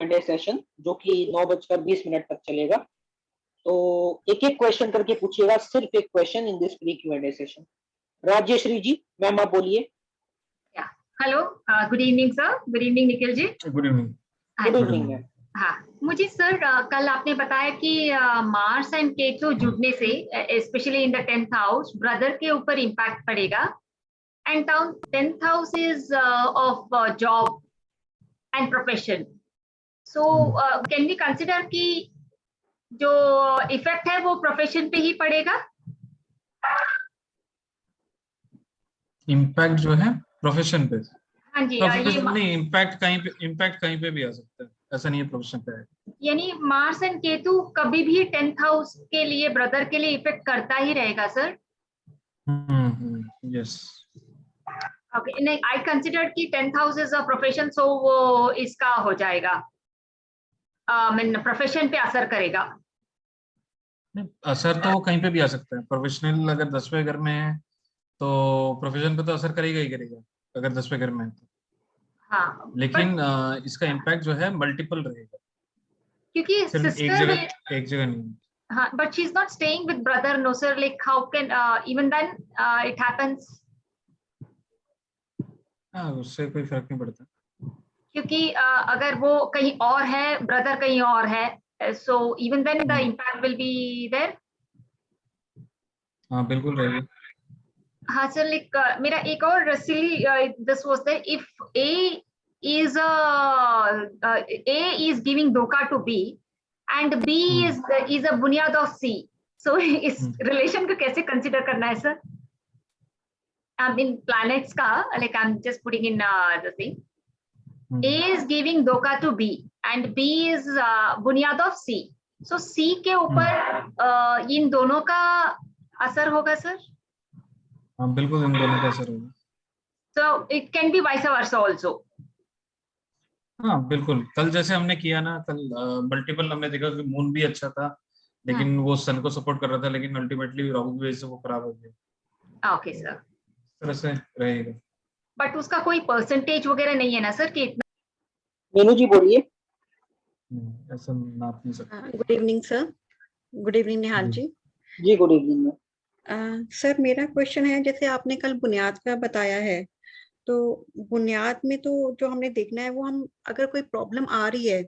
Q&A session जो कि 9:20 तक चलेगा। तो एक एक क्वेश्चन करके पूछिएगा, सिर्फ एक question in this pre Q&A session. Rajeshri ji, ma'am आप बोलिए। Hello, good evening sir. Good evening Nikhil ji. Good evening. Good evening ma'am. हाँ, मुझे सर कल आपने बताया कि मार्स एंड केतु जुड़ने से specially in the 10th house brother के ऊपर इम्पैक्ट पड़ेगा and 10th house is of job and profession. So can we consider कि जो इफेक्ट है वो प्रोफेशन पे ही पड़ेगा? इम्पैक्ट जो है प्रोफेशन पे। हाँ जी, प्रोफेशन नहीं, इम्पैक्ट कहीं पे भी आ सकता है, ऐसा नहीं है प्रोफेशन पे है। यानी मार्स एंड केतु कभी भी 10th हाउस के लिए ब्रदर के लिए इफेक्ट करता ही रहेगा सर? यस। ओके, नहीं, आई कंसिडर कि 10th house is a profession, so वो इसका हो जाएगा, मीन प्रोफेशन पे असर करेगा। असर तो कहीं पे भी आ सकता है। प्रोफेशनल अगर 10वें घर में है तो प्रोफेशन पे तो असर करेगा ही करेगा, अगर 10वें घर में है तो। हाँ, लेकिन इसका इम्पैक्ट जो है मल्टीपल रहेगा, क्योंकि सिर्फ एक जगह नहीं। हाँ, but she's not staying with brother, no sir, like how can even then it happens? हाँ, उससे कोई फर्क नहीं पड़ता, क्योंकि अगर वो कहीं और है, ब्रदर कहीं और है, so even then the impact will be there. हाँ बिल्कुल रहेगा। हाँ सर, लाइक मेरा एक और silly this was that if A is giving धोखा to B and B is a बुनियाद of C, so इस रिलेशन को कैसे कंसिडर करना है सर? I mean planets का, like I'm just putting in the thing. A is giving धोखा to B and B is बुनियाद of C, so C के ऊपर इन दोनों का असर होगा सर? हाँ बिल्कुल, इन दोनों का असर होगा। So it can be vice versa also. हाँ बिल्कुल, कल जैसे हमने किया ना, कल मल्टीपल हमने देखा कि मून भी अच्छा था, लेकिन वो सन को सपोर्ट कर रहा था, लेकिन अल्टीमेटली राहु की वजह से वो खराब हो गया। ओके सर, इस तरह से रहेगा। बट उसका कोई परसेंटेज वगैरह नहीं है ना सर कि इतना? मीनू जी बोलिए। ऐसा नाप नहीं सकते। Good evening sir. Good evening Nihal ji. जी गुड इवनिंग मैम। सर मेरा क्वेश्चन है, जैसे आपने कल बुनियाद का बताया है, तो बुनियाद में तो जो हमने देखना है वो हम अगर कोई प्रॉब्लम आ रही है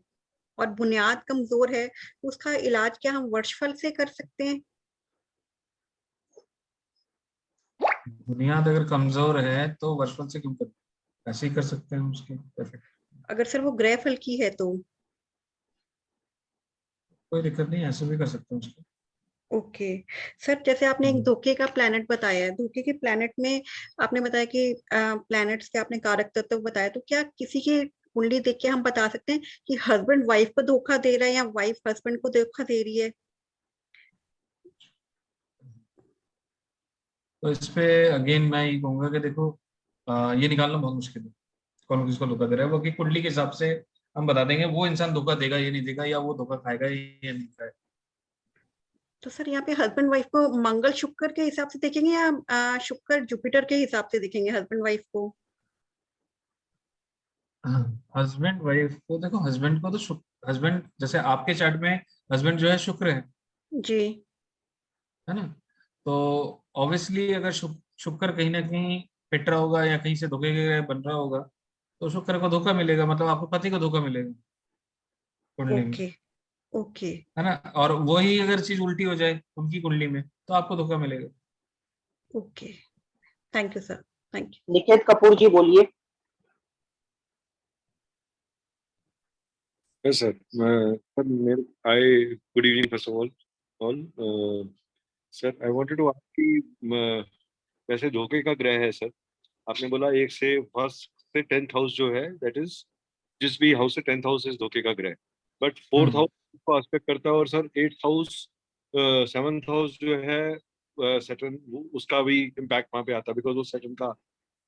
और बुनियाद कमजोर है तो उसका इलाज क्या हम वर्षफल से कर सकते हैं? बुनियाद अगर कमजोर है तो वर्षफल से क्यों कर, ऐसे ही कर सकते हैं उसके परफेक्ट। अगर सर वो ग्रह फल की है तो कोई दिक्कत नहीं, ऐसे भी कर सकते हैं उसको। ओके सर, जैसे आपने एक धोखे का प्लैनेट बताया है, धोखे के प्लैनेट में आपने बताया कि प्लैनेट्स के आपने कारक तत्व बताया, तो क्या किसी की कुंडली देख के हम बता सकते हैं कि हस्बैंड वाइफ को धोखा दे रहा है या वाइफ हस्बैंड को धोखा दे रही है? तो इस पे अगेन मैं ये कहूंगा कि देखो, ये निकालना बहुत मुश्किल है कौन किसको धोखा दे रहा है। वो की कुंडली के हिसाब से हम बता देंगे वो इंसान धोखा देगा या नहीं देगा, या वो धोखा खाएगा या नहीं खाएगा। तो सर यहाँ पे हस्बैंड वाइफ को मंगल शुक्र के हिसाब से देखेंगे या शुक्र जुपिटर के हिसाब से देखेंगे हस्बैंड वाइफ को? हस्बैंड वाइफ को देखो, हस्बैंड को तो हस्बैंड जैसे आपके चार्ट में हस्बैंड जो है शुक्र है जी, है ना, तो ऑब्वियसली अगर शुक्र कहीं ना कहीं पिट रहा होगा या कहीं से धोखे के बन रहा होगा तो शुक्र को धोखा मिलेगा, मतलब आपको पति को धोखा मिलेगा कुंडली में, ओके ओके है ना। और वही अगर चीज उल्टी हो जाए उनकी कुंडली में तो आपको धोखा मिलेगा। Okay, thank you sir, thank you. Niket Kapoor ji बोलिए। Yes, sir. Good evening, first of all. Sir, I wanted to ask कि वैसे धोखे का ग्रह है सर, आपने बोला 1 से 1st से 10th हाउस जो है, दैट इज जिस भी हाउस से 10th हाउस इज धोखे का ग्रह, बट 4th हाउस को एस्पेक्ट करता है, और sir 8th house 7th house जो है सैटर्न, उसका भी इम्पैक्ट वहां पे आता है, बिकॉज वो सैटर्न का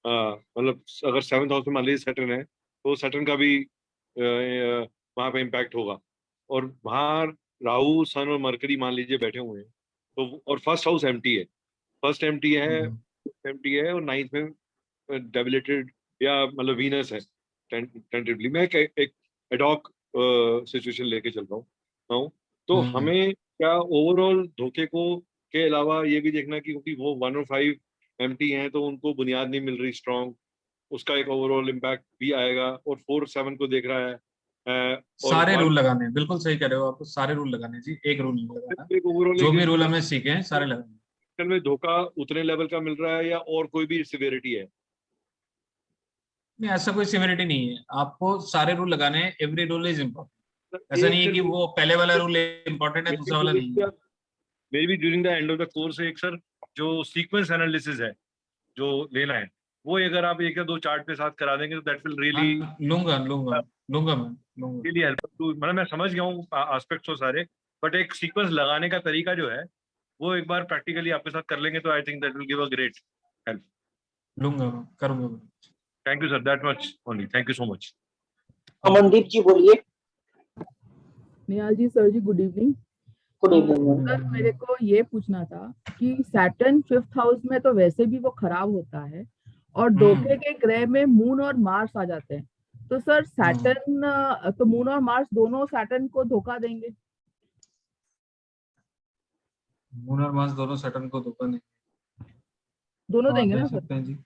मतलब अगर 7th हाउस में मान लीजिए सैटर्न है तो सैटर्न का भी वहां पे इम्पैक्ट होगा, और वहां राहु सन और मरकरी मान लीजिए बैठे हुए हैं, तो और फर्स्ट हाउस एम्प्टी है, फर्स्ट एम्प्टी है और 9th में डेबिलेटेड या मतलब वीनस है टेंटेटिवली। मैं एक एडॉक सिचुएशन लेके चल रहा हूँ। तो हमें क्या ओवरऑल धोखे को के अलावा ये भी देखना कि क्योंकि वो 1 और 5 एमटी हैं तो उनको बुनियाद नहीं मिल रही स्ट्रॉन्ग, उसका एक ओवरऑल इम्पैक्ट भी आएगा। और 4 7 को देख रहा है और सारे रूल लगाने, बिल्कुल सही कह रहे हो, आपको सारे रूल लगाने जी, एक रूल नहीं लगाना, एक ओवरऑल जो भी रूल हमें सीखे हैं सारे लगाने। में धोखा उतने लेवल का मिल रहा है या और कोई भी सिवियरिटी है? नहीं, ऐसा कोई सिवियरिटी नहीं है, आपको सारे रूल लगाने हैं, एवरी रूल इज इम्पोर्टेंट। ऐसा नहीं है कि वो पहले वाला रूल इम्पोर्टेंट है, दूसरा वाला नहीं है। May be during the end of the course एक सर जो सीक्वेंस एनालिसिस है जो लेना है, वो अगर आप एक या दो चार्ट के साथ करा देंगे तो दैट विल रियली लूंगा लूंगा लूंगा मैं लूंगा। रियली हेल्प टू, मतलब मैं समझ गया हूँ एस्पेक्ट्स हो सारे, बट एक सीक्वेंस लगाने का तरीका जो है वो एक बार प्रैक्टिकली आपके साथ कर लेंगे तो I think that will give a great help. लूंगा, करूंगा। Thank you sir, that much only, thank you so much. Amandeep ji बोलिए। Nihal ji, sir ji, good evening. Good evening. Sir, मेरे को ये पूछना था कि सैटर्न 5th हाउस में तो वैसे भी वो खराब होता है और धोखे के ग्रह में मून और मार्स आ जाते हैं, तो सर सैटर्न तो मून और मार्स दोनों सैटर्न को धोखा देंगे? मून और मार्स दोनों सैटर्न को धोखा नहीं, दोनों देंगे दे ना सर? सकते हैं जी।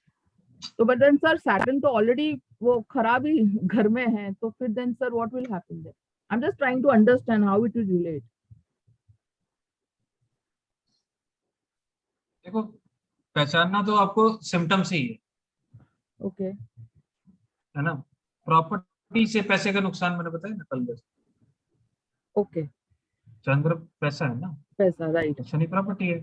तो बट देन सर सैटर्न तो ऑलरेडी वो खराब ही घर में है, तो फिर then sir what will happen there? I am just trying to understand how it will relate. देखो, पहचानना तो आपको सिम्टम से ही है, ओके, है ना। प्रॉपर्टी से पैसे का नुकसान मैंने बताया ना कल बस। ओके, चंद्र पैसा है ना, पैसा, राइट शनि प्रॉपर्टी है,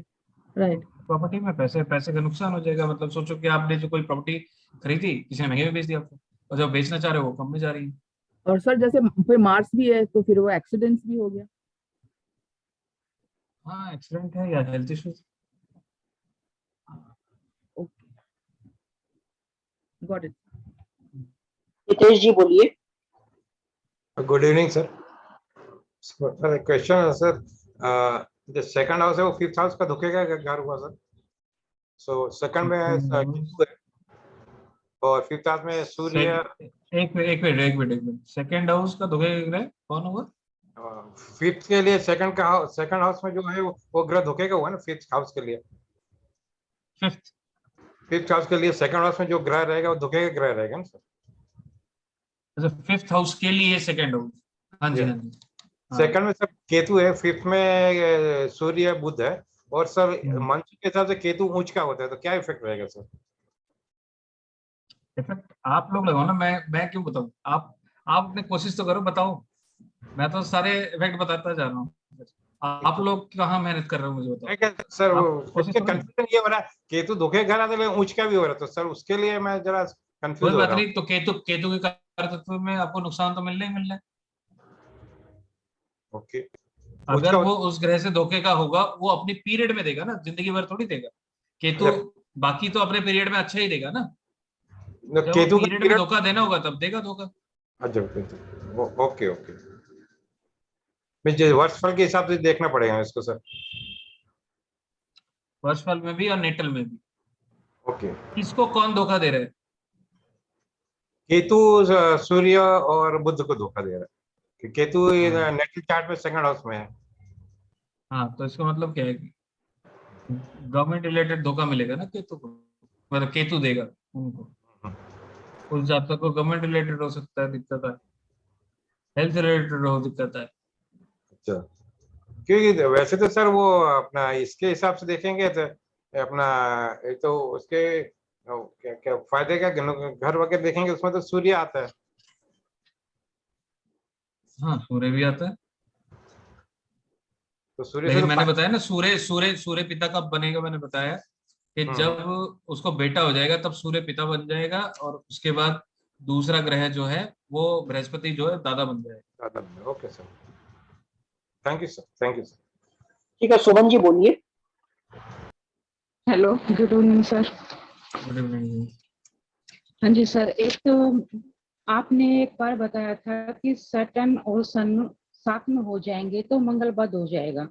राइट। प्रॉपर्टी में पैसे का नुकसान हो जाएगा। मतलब सोचो कि आपने जो कोई प्रॉपर्टी खरीदी, किसी ने महंगे में बेच दिया आपको, और जब बेचना चाह रहे हो वो कम में जा रही है। और सर जैसे फिर मार्स भी है तो फिर वो एक्सीडेंट्स भी हो गया। हाँ, एक्सीडेंट है या health issues. Okay, got it. Hitesh ji बोलिए। Good evening sir. Sir question है सर, जो सेकंड हाउस है वो 5th हाउस का धोखे का घर हुआ सर। सो सेकंड में केतु है और 5th हाउस में सूर्य। एक मिनट, सेकंड हाउस का धोखे का ग्रह कौन होगा? 5th के लिए सेकंड हाउस में जो है वो ग्रह धोखे का हुआ ना 5th हाउस के लिए। 5th हाउस के लिए सेकंड हाउस में जो ग्रह रहेगा वो धोखे का ग्रह रहेगा ना सर। अच्छा, 5th हाउस के लिए सेकंड हाउस, हाँ जी, हाँ जी। सेकंड में सर केतु है, 5th में सूर्य बुध है, और सर मंत्र के हिसाब से केतु ऊंच का होता है, तो क्या इफेक्ट रहेगा सर? इफेक्ट आप लोग लगाओ ना, मैं क्यों बताऊं? आप अपने कोशिश तो करो, बताओ। मैं तो सारे इफेक्ट बताता जा रहा हूँ, आप लोग कहाँ मेहनत कर रहे हो मुझे बताओ। सर कंफ्यूजन ये हो रहा है केतु धोखे घर आते हुए ऊंच का भी हो रहा है, तो सर उसके लिए मैं जरा कंफ्यूज कोई हो बात रहा हूँ। नहीं, तो केतु के कारकत्व में आपको नुकसान तो मिलना ही मिलना है। ओके, अगर वो उस ग्रह से धोखे का होगा, वो अपनी पीरियड में देगा ना, जिंदगी भर थोड़ी देगा। केतु बाकी तो अपने पीरियड में अच्छा ही देगा ना, जब केतु पीरियड में धोखा देना होगा तब देगा धोखा। अच्छा, ओके ओके, मुझे वर्षफल के हिसाब से देखना पड़ेगा इसको सर। वर्षफल में भी और नेटल में भी। ओके, किसको कौन धोखा दे रहा है? केतु सूर्य और बुध को धोखा दे रहा है। केतु नेटल चार्ट में सेकंड हाउस में है। हाँ, तो इसका मतलब क्या है कि गवर्नमेंट रिलेटेड धोखा मिलेगा ना केतु को, मतलब केतु देगा उनको। उस जातक को गवर्नमेंट रिलेटेड हो सकता है दिक्कत है, हेल्थ रिलेटेड हो दिक्कत है। अच्छा, क्योंकि वैसे तो सर वो अपना इसके हिसाब से देखेंगे तो अपना एक तो उसके क्या क्या फायदे का घर वगैरह देखेंगे, उसमें तो सूर्य आता है। हाँ, सूर्य भी आता है, तो सूर्य से लेकिन तो मैंने बताया ना, सूर्य पिता कब बनेगा, मैंने बताया कि जब उसको बेटा हो जाएगा तब सूर्य पिता बन जाएगा, और उसके बाद दूसरा ग्रह जो है वो बृहस्पति जो है दादा बन जाएगा। Okay sir, thank you sir, thank you sir. ठीक है, सुमन जी बोलिए। Hello, good evening sir. Good evening. हाँ जी सर, एक तो आपने एक बार बताया था कि सैटर्न और सन साथ में हो जाएंगे तो मंगल बद हो जाएगा,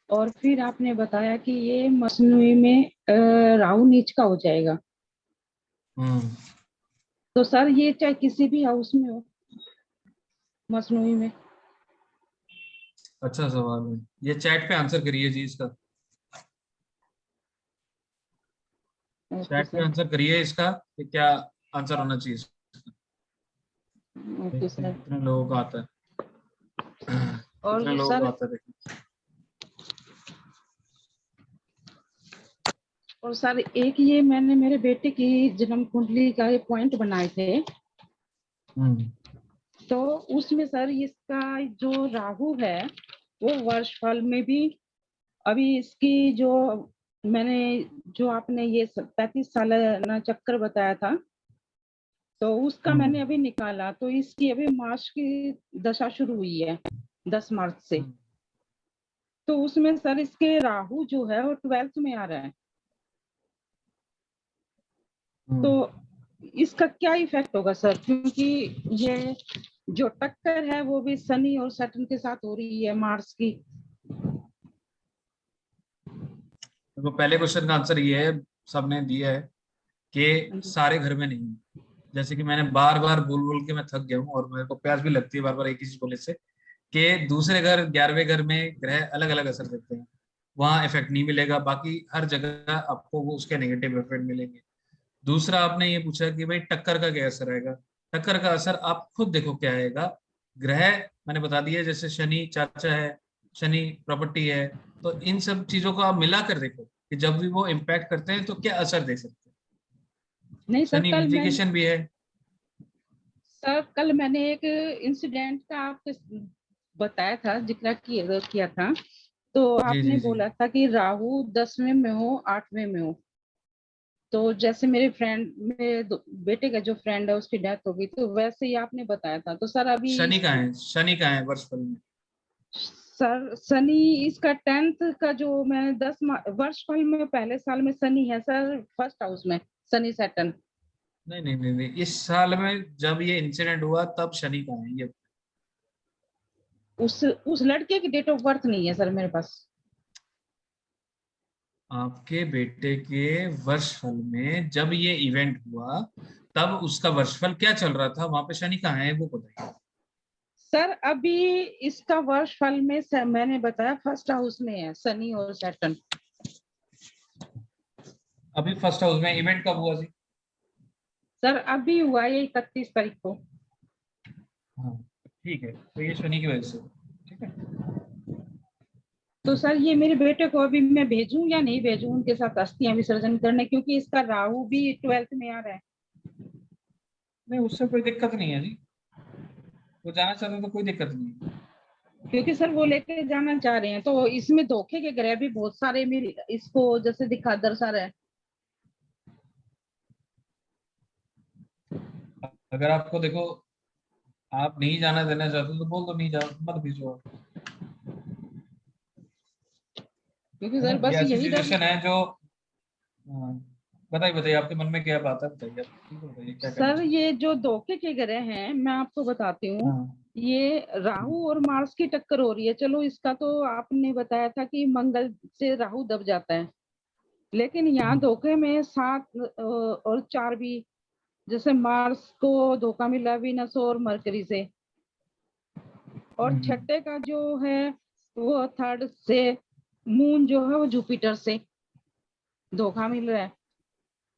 और फिर आपने बताया कि ये मसनवी में राहु नीच का हो जाएगा। तो सर ये चाहे किसी भी हाउस में हो? मसनूई में। अच्छा सवाल है, ये चैट पे आंसर करिए जी इसका, ओके चैट पे सर, आंसर करिए इसका कि क्या आंसर होना चाहिए। Okay sir. कितने लोगों का आता है, और कितने लोगों सर, का आता है देखिए। और सर एक ये मैंने मेरे बेटे की जन्म कुंडली का ये पॉइंट बनाए थे, तो उसमें सर इसका जो राहु है वो वर्षफल में भी, अभी इसकी जो मैंने जो आपने ये 35 साल ना चक्कर बताया था, तो उसका मैंने अभी निकाला, तो इसकी अभी मार्च की दशा शुरू हुई है 10 मार्च से। तो उसमें सर इसके राहु जो है वो 12th में आ रहा है, तो इसका क्या इफेक्ट होगा सर, क्योंकि ये जो टक्कर है वो भी शनि और सैटर्न के साथ हो रही है मार्च की। तो पहले क्वेश्चन का आंसर ये है, सबने दिया है कि सारे घर में नहीं। जैसे कि मैंने बार बार बोल बोल के मैं थक गया हूँ और मेरे को प्यास भी लगती है बार बार एक ही चीज बोलने से, कि दूसरे घर 11वें घर में ग्रह अलग अलग असर देते हैं, वहां इफेक्ट नहीं मिलेगा, बाकी हर जगह आपको वो उसके नेगेटिव इफेक्ट मिलेंगे। दूसरा आपने ये पूछा कि भाई टक्कर का क्या असर आएगा, टक्कर का असर आप खुद देखो क्या आएगा। ग्रह मैंने बता दिया, जैसे शनि चाचा है, शनि प्रॉपर्टी है, तो इन सब चीजों को आप मिलाकर देखो कि जब भी वो इम्पैक्ट करते हैं तो क्या असर दे सकते हैं। नहीं सर, शनि विजिगेशन भी है। कल मैंने एक इंसिडेंट का आपको बताया था, जिक्र किया था, तो जी आपने जी जी। बोला था कि राहु 10वें में हो 8वें में हो, तो जैसे मेरे फ्रेंड, मेरे बेटे का जो फ्रेंड है उसकी डेथ हो गई, तो वैसे ही आपने बताया था। तो सर अभी शनि का है, शनि का है वर्षफल में। सर शनि इसका 10th का जो मैं 10 वर्षफल में पहले साल में शनि है सर, फर्स्ट हाउस में शनि सैटर्न। नहीं नहीं नहीं नहीं, इस साल में जब ये इंसिडेंट हुआ तब शनि का है ये। उस लड़के की डेट ऑफ बर्थ नहीं है सर मेरे पास। आपके बेटे के वर्षफल में जब ये इवेंट हुआ तब उसका वर्षफल क्या चल रहा था, वहां पे शनि कहाँ है वो बताइए। सर अभी इसका वर्षफल में मैंने बताया फर्स्ट हाउस में है शनि और सैटर्न। अभी फर्स्ट हाउस में इवेंट कब हुआ जी? सर अभी हुआ है 31 तारीख को। हाँ ठीक है, तो ये शनि की वजह से, ठीक है। तो सर ये मेरे बेटे को अभी मैं भेजूं या नहीं भेजूं उनके साथ अस्थियां विसर्जन करने, क्योंकि इसका राहु भी 12th में आ रहा है। नहीं उससे कोई दिक्कत नहीं है जी, वो जाना चाहते तो कोई दिक्कत नहीं है। क्योंकि सर वो लेके जाना चाह रहे हैं, तो इसमें धोखे के ग्रह भी बहुत सारे मिल इसको जैसे दर्शा रहा है। अगर आपको देखो आप नहीं जाना देना चाहते तो बोल दो नहीं जाओ, मत भेजो आप। क्योंकि है सर ना, ये बस ऐसी यही डर। सिचुएशन है जो हाँ, बताइए बताइए आपके मन में क्या बात है, बताइए आप, ठीक है बताइए क्या करना सर चाहिए। ये जो धोखे के ग्रह हैं मैं आपको बताती हूँ, हाँ ये राहु और मार्स की टक्कर हो रही है। चलो इसका तो आपने बताया था कि मंगल से राहु दब जाता है, लेकिन यहाँ धोखे में 7 और 4 भी, जैसे मार्स को धोखा मिला वीनस और मरकरी से, और छठे का जो है वो 3rd से मून जो है वो जुपिटर से धोखा मिल रहा है।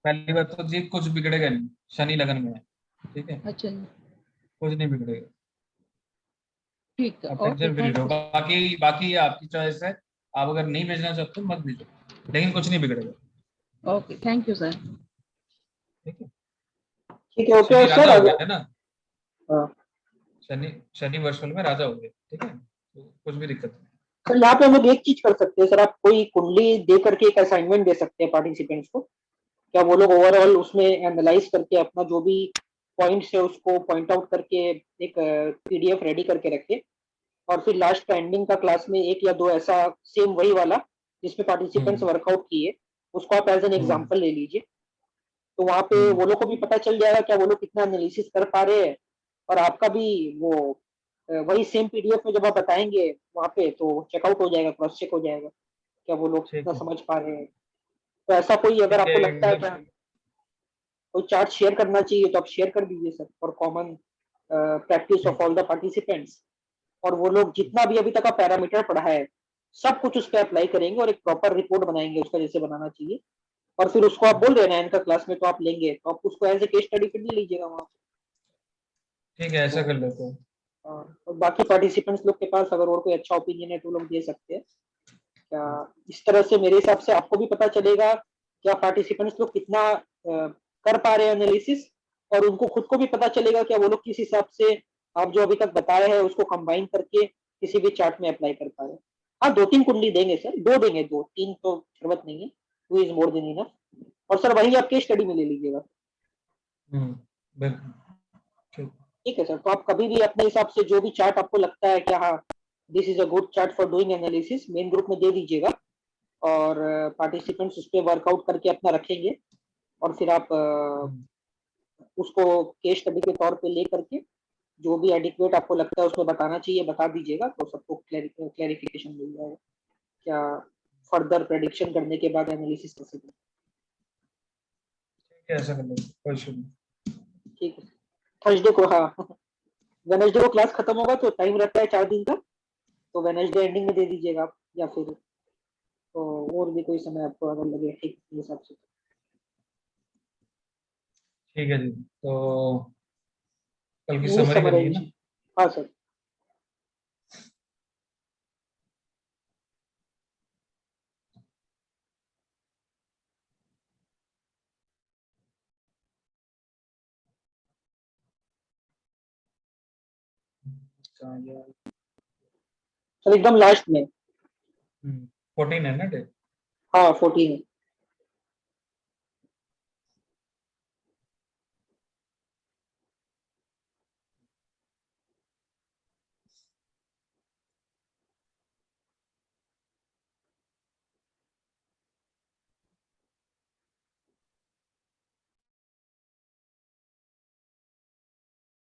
पहली बात तो जी कुछ बिगड़ेगा नहीं, शनि लगन में है, ठीक है, अच्छा जी, कुछ नहीं बिगड़ेगा, ठीक है, आप ओके, टेंशन फ्री थैंक रहो। यू। बाकी बाकी ये आपकी चॉइस है, आप अगर नहीं भेजना चाहते हो मत भेजो, लेकिन कुछ नहीं बिगड़ेगा, ओके, थैंक यू सर। ठीक है। ठीक है, ओके शनि सर। राजा हो अगर गया है ना, हाँ, शनि शनि वर्षफल में राजा हो गया, ठीक है, तो कुछ भी दिक्कत नहीं। सर यहाँ पे हम लोग एक चीज कर सकते हैं सर, आप कोई कुंडली दे करके एक असाइनमेंट दे सकते हैं पार्टिसिपेंट्स को, क्या वो लोग ओवरऑल उसमें एनालाइज करके अपना जो भी पॉइंट्स है उसको पॉइंट आउट करके एक पीडीएफ रेडी करके रखे, और फिर लास्ट का एंडिंग का क्लास में एक या दो ऐसा सेम वही वाला जिसमें पार्टिसिपेंट्स वर्कआउट किए उसको आप एज एन एग्जांपल ले लीजिए, तो वहां पे वो लोग को भी पता चल जाएगा क्या वो लोग कितना एनालिसिस कर पा रहे हैं, और आपका भी वो वही सेम पीडीएफ में जब आप बताएंगे वहां पे तो चेकआउट हो जाएगा, क्रॉस चेक हो जाएगा क्या वो लोग ठीक कितना है समझ पा रहे हैं। तो ऐसा कोई अगर ठीक है आपको लगता है एकदम क्या कोई चार्ट शेयर करना चाहिए तो आप शेयर कर दीजिए सर, और common practice of all the participants, और वो लोग जितना भी अभी तक का पैरामीटर पढ़ा है सब कुछ उस पर अप्लाई करेंगे और एक प्रॉपर रिपोर्ट बनाएंगे उसका जैसे बनाना चाहिए, और फिर उसको आप बोल रहे हैं इनका क्लास में तो आप लेंगे, तो आप उसको एज ए केस स्टडी फिर ले लीजिएगा वहाँ। ठीक है, ऐसा कर लेते हैं। और बाकी पार्टिसिपेंट्स लोग के पास अगर और कोई अच्छा ओपिनियन है तो लोग दे सकते हैं क्या। इस तरह से मेरे हिसाब से आपको भी पता चलेगा क्या पार्टिसिपेंट्स लोग कितना कर पा रहे हैं एनालिसिस, और उनको खुद को भी पता चलेगा क्या वो लोग किस हिसाब से आप जो अभी तक बताए हैं उसको कंबाइन करके किसी भी चार्ट में अप्लाई कर पा रहे हैं। हाँ 2-3 कुंडली देंगे सर, 2 देंगे, 2-3 तो जरूरत नहीं है, 2 इज मोर देन इनफ। और सर वही आप केस स्टडी में ले लीजिएगा। बिल्कुल ठीक है सर, तो आप कभी भी अपने हिसाब से जो भी चार्ट आपको लगता है कि हाँ this is a good chart for doing analysis, main group में दे दीजिएगा, और पार्टिसिपेंट्स उस पर वर्कआउट करके अपना रखेंगे, और फिर आप उसको केस स्टडी के तौर पे ले करके जो भी एडिक्वेट आपको लगता है उसमें बताना चाहिए बता दीजिएगा, तो सबको क्लैरिफिकेशन मिल जाएगा क्या फर्दर प्रेडिक्शन करने के बाद एनालिसिस कैसे करें। ठीक है, ऐसा कर लेते हैं, कोई इशू नहीं। ठीक है, थर्सडे को, हाँ वेडनेसडे को क्लास खत्म होगा तो टाइम रहता है 4 दिन का, तो वेडनेसडे एंडिंग में दे दीजिएगा आप, या फिर तो और भी कोई समय आपको अगर लगे ठीक हिसाब से। ठीक है जी, तो कल की यही समरी बनेगी ना? हाँ सर। सर एकदम लास्ट में 14 है ना डेट? हाँ 14 है।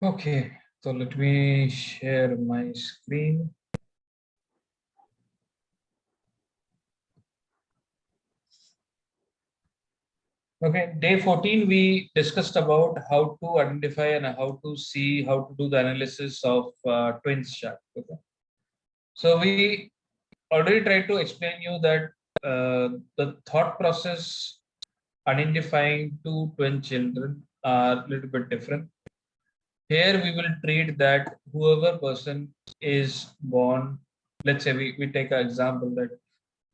Okay, so let me share my screen. Okay, day 14 we discussed about how to identify and how to see, how to do the analysis of twins chart. Okay, so we already tried to explain you that the thought process identifying two twin children are a little bit different. Here we will treat that whoever person is born, let's say we take an example that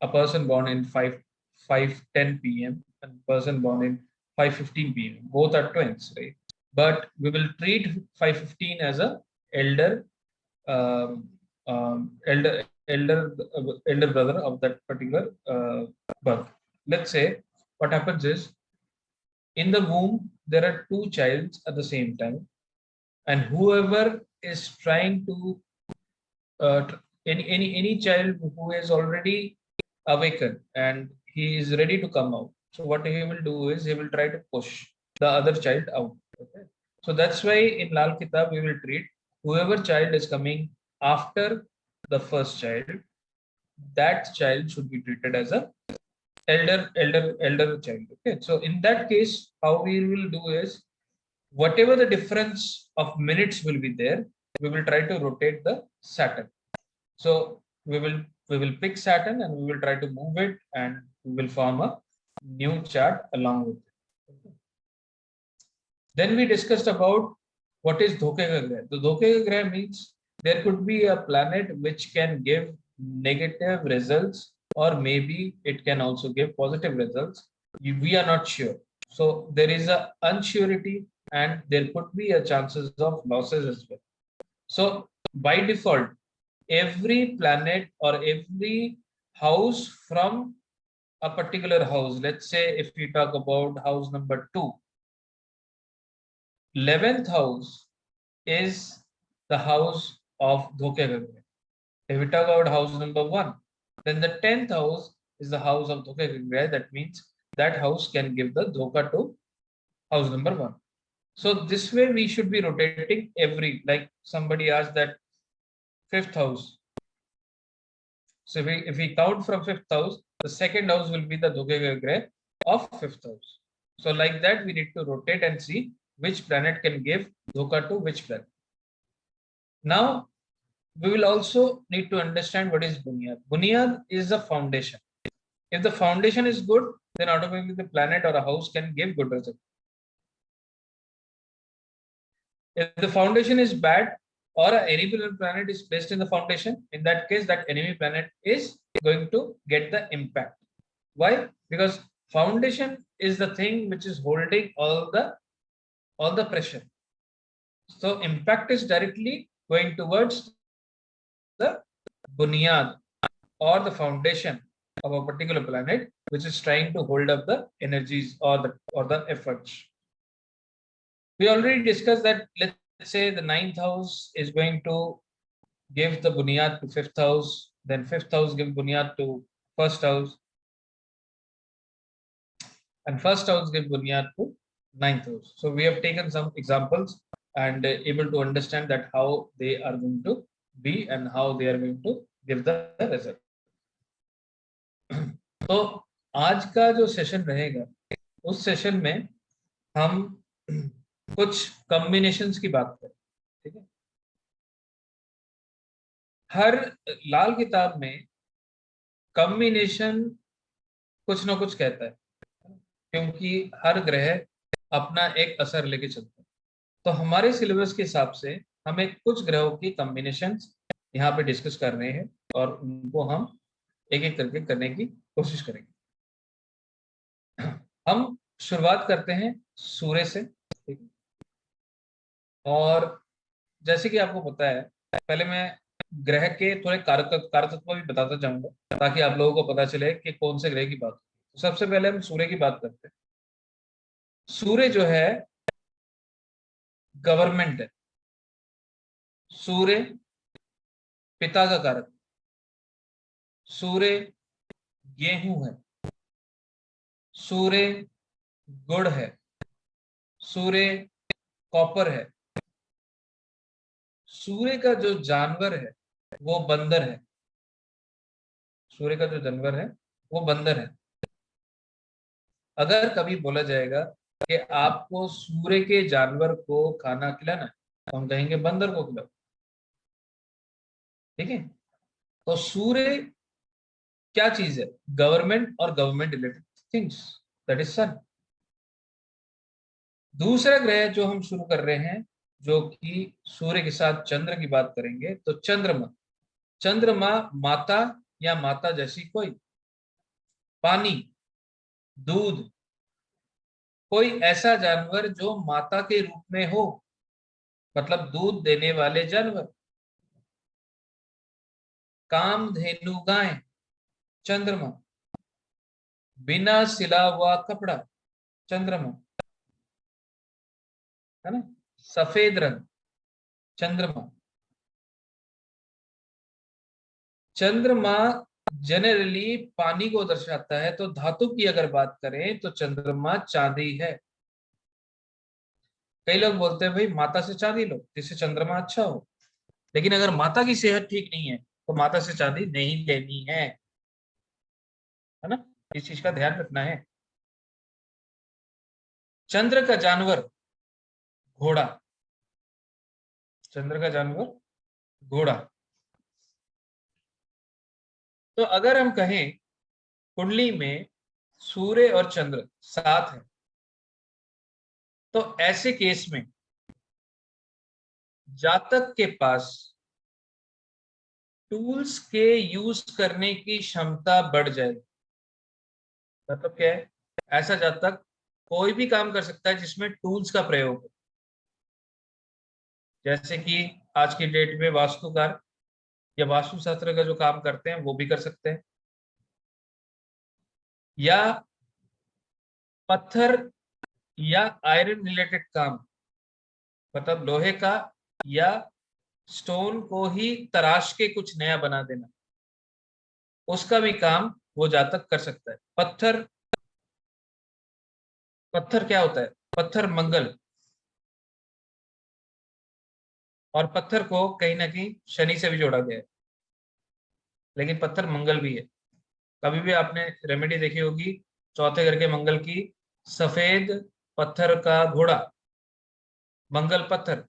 a person born in 5:10 p.m. and person born in 5:15 p.m. Both are twins, right? But we will treat 5:15 as a elder elder brother of that particular birth. Let's say what happens is in the womb there are two childs at the same time, and whoever is trying to any child who is already awakened and he is ready to come out, so what he will do is he will try to push the other child out. Okay, so that's why in Lal Kitab we will treat whoever child is coming after the first child, that child should be treated as a elder child. Okay, so in that case how we will do is whatever the difference of minutes will be there, we will try to rotate the Saturn. So we will pick Saturn and we will try to move it, and we will form a new chart along with it. Okay. Then we discussed about what is Dhoke ka Grah. The Dhoke ka Grah means there could be a planet which can give negative results, or maybe it can also give positive results. We are not sure. So there is a unsurety, and there could be a chances of losses as well. So by default, every planet or every house from a particular house, let's say if we talk about house number 2, 11th house is the house of Dhoke ka Grah. If we talk about house number 1, then the 10th house is the house of Dhoke ka Grah. That means that house can give the Dhoka to house number 1. So this way we should be rotating every, like somebody asked that 5th house. So if we count from 5th house, the second house will be the Dhoke ka Grah of 5th house. So like that we need to rotate and see which planet can give Dhoka to which planet. Now we will also need to understand what is bunyad. Bunyad is the foundation. If the foundation is good, then automatically the planet or a house can give good result. If the foundation is bad, or an enemy planet is placed in the foundation, in that case, that enemy planet is going to get the impact. Why? Because foundation is the thing which is holding all the pressure. So impact is directly going towards the bunyad or the foundation of a particular planet, which is trying to hold up the energies or the efforts. We already discussed that. Let's say the 9th house is going to give the bunyad to 5th house, then 5th house give bunyad to 1st house, and 1st house give bunyad to 9th house. So we have taken some examples and able to understand that how they are going to be and how they are going to give the result. तो आज का जो session रहेगा, उस session में हम कुछ combinations की बात करें, ठीक है। हर लाल किताब में कॉम्बिनेशन कुछ ना कुछ कहता है, क्योंकि हर ग्रह अपना एक असर लेके चलता है। तो हमारे सिलेबस के हिसाब से हमें कुछ ग्रहों की कॉम्बिनेशंस यहाँ पे डिस्कस कर रहे हैं और उनको हम एक एक करके करने की कोशिश करेंगे। हम शुरुआत करते हैं सूर्य से, ठीक है। और जैसे कि आपको पता है, पहले मैं ग्रह के थोड़े कारकत्व भी बताता जाऊंगा ताकि आप लोगों को पता चले कि कौन से ग्रह की बात। तो सबसे पहले हम सूर्य की बात करते हैं। सूर्य जो है गवर्नमेंट है, सूर्य पिता का कारक, सूर्य गेहूं है, सूर्य गुड़ है, सूर्य कॉपर है, सूर्य का जो जानवर है वो बंदर है, सूर्य का जो जानवर है वो बंदर है। अगर कभी बोला जाएगा कि आपको सूर्य के जानवर को खाना खिलाना है, तो हम कहेंगे बंदर को खिलाओ, ठीक है। तो सूर्य क्या चीज है? गवर्नमेंट और government related things, that is sun. दूसरा ग्रह जो हम शुरू कर रहे हैं, जो कि सूर्य के साथ चंद्र की बात करेंगे, तो चंद्रमा। चंद्रमा माता या माता जैसी कोई, पानी, दूध, कोई ऐसा जानवर जो माता के रूप में हो, मतलब दूध देने वाले जानवर। कामधेनु गाय, चंद्रमा। बिना सिला हुआ कपड़ा, चंद्रमा, है ना। सफेद रंग, चंद्रमा। चंद्रमा जनरली पानी को दर्शाता है। तो धातु की अगर बात करें तो चंद्रमा चांदी है। कई लोग बोलते हैं भाई माता से चांदी लो जिससे चंद्रमा अच्छा हो, लेकिन अगर माता की सेहत ठीक नहीं है तो माता से चांदी नहीं लेनी है ना। इस चीज का ध्यान रखना है। चंद्र का जानवर घोड़ा, चंद्र का जानवर घोड़ा। तो अगर हम कहें कुंडली में सूर्य और चंद्र साथ है, तो ऐसे केस में जातक के पास टूल्स के यूज करने की क्षमता बढ़ जाएगी। मतलब क्या है? ऐसा जातक कोई भी काम कर सकता है जिसमें टूल्स का प्रयोग हो। जैसे कि आज की डेट में वास्तुकार या वास्तुशास्त्र का जो काम करते हैं वो भी कर सकते हैं, या पत्थर या आयरन रिलेटेड काम, मतलब लोहे का या स्टोन को ही तराश के कुछ नया बना देना, उसका भी काम वो जातक कर सकता है। पत्थर क्या होता है? पत्थर मंगल, और पत्थर को कहीं ना कहीं शनि से भी जोड़ा गया है, लेकिन पत्थर मंगल भी है। कभी भी आपने रेमेडी देखी होगी चौथे घर के मंगल की, सफेद पत्थर का घोड़ा, मंगल पत्थर।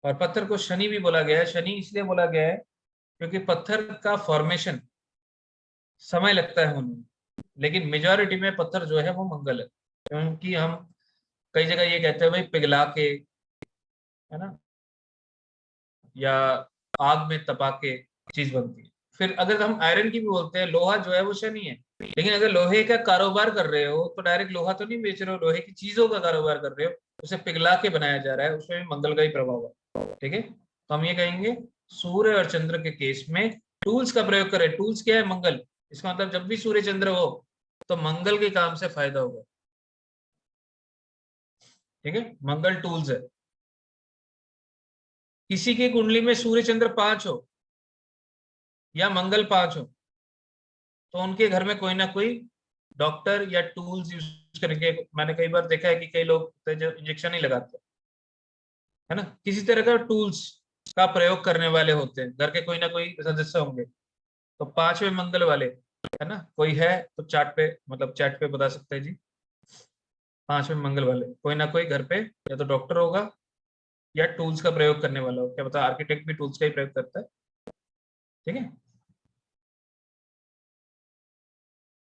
और पत्थर को शनि भी बोला गया है। शनि इसलिए बोला गया है क्योंकि पत्थर का फॉर्मेशन समय लगता है होने में, लेकिन मेजॉरिटी में पत्थर जो है वो मंगल है। क्योंकि हम कई जगह ये कहते हैं भाई पिघला के, है ना, या आग में तपा के चीज बनती है। फिर अगर हम आयरन की भी बोलते हैं, लोहा जो है वो शनि है। लेकिन अगर लोहे का कारोबार कर रहे हो तो डायरेक्ट लोहा तो नहीं बेच रहे हो, लोहे की चीजों का कारोबार कर रहे हो, उसे पिघला के बनाया जा रहा है, उसमें भी मंगल का ही प्रभाव है। ठीक है, तो हम ये कहेंगे सूर्य और चंद्र के केस में टूल्स का प्रयोग करें। टूल्स क्या है? मंगल। इसका मतलब जब भी सूर्य चंद्र हो तो मंगल के काम से फायदा होगा। ठीक है, मंगल टूल्स है। किसी की कुंडली में सूर्य चंद्र 5 हो या मंगल 5 हो तो उनके घर में कोई ना कोई डॉक्टर या टूल्स यूज करके, मैंने कई बार देखा है कि कई लोग जो इंजेक्शन ही लगाते हैं, है ना, किसी तरह का टूल्स का प्रयोग करने वाले होते हैं। घर के कोई ना कोई सदस्य होंगे। तो 5वें मंगल वाले, है ना, कोई है तो चार्ट पे, मतलब चैट पे बता सकते हैं जी। 5वें मंगल वाले कोई ना कोई घर पे या तो डॉक्टर होगा या टूल्स का प्रयोग करने वाला हो। क्या पता आर्किटेक्ट भी टूल्स का ही प्रयोग करता है। ठीक है,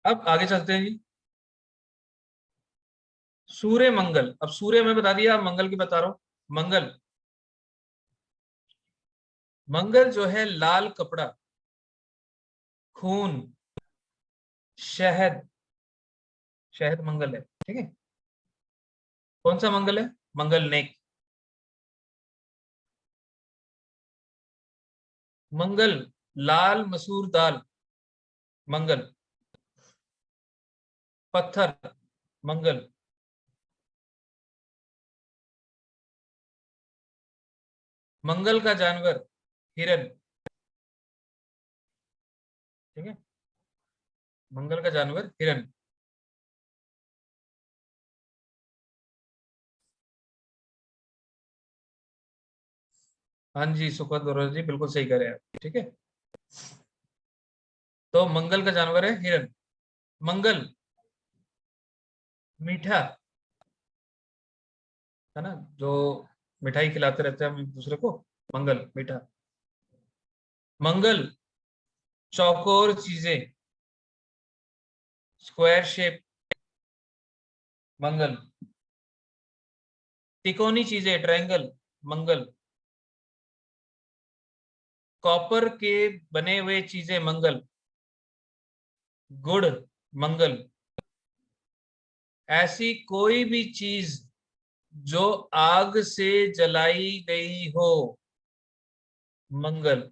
अब आगे चलते हैं जी। सूर्य मंगल, अब सूर्य में बता दिया, अब मंगल की बता रहा हूं। मंगल, मंगल जो है लाल कपड़ा, खून, शहद, शहद मंगल है। ठीक है, कौन सा मंगल है? मंगल नेक। मंगल लाल मसूर दाल, मंगल। पत्थर, मंगल। मंगल का जानवर हिरन। ठीक है, मंगल का जानवर हिरन। हाँ जी सुखद गौरव जी, बिल्कुल सही कह रहे हैं आप। ठीक है, तो मंगल का जानवर है हिरन। मंगल मीठा, है ना, जो मिठाई खिलाते रहते हैं हम एक दूसरे को, मंगल मीठा। मंगल चौकोर चीजें, स्क्वायर शेप, मंगल। तिकोनी चीजें, ट्रायंगल, मंगल। कॉपर के बने हुए चीजें, मंगल। गुड़, मंगल। ऐसी कोई भी चीज जो आग से जलाई गई हो, मंगल।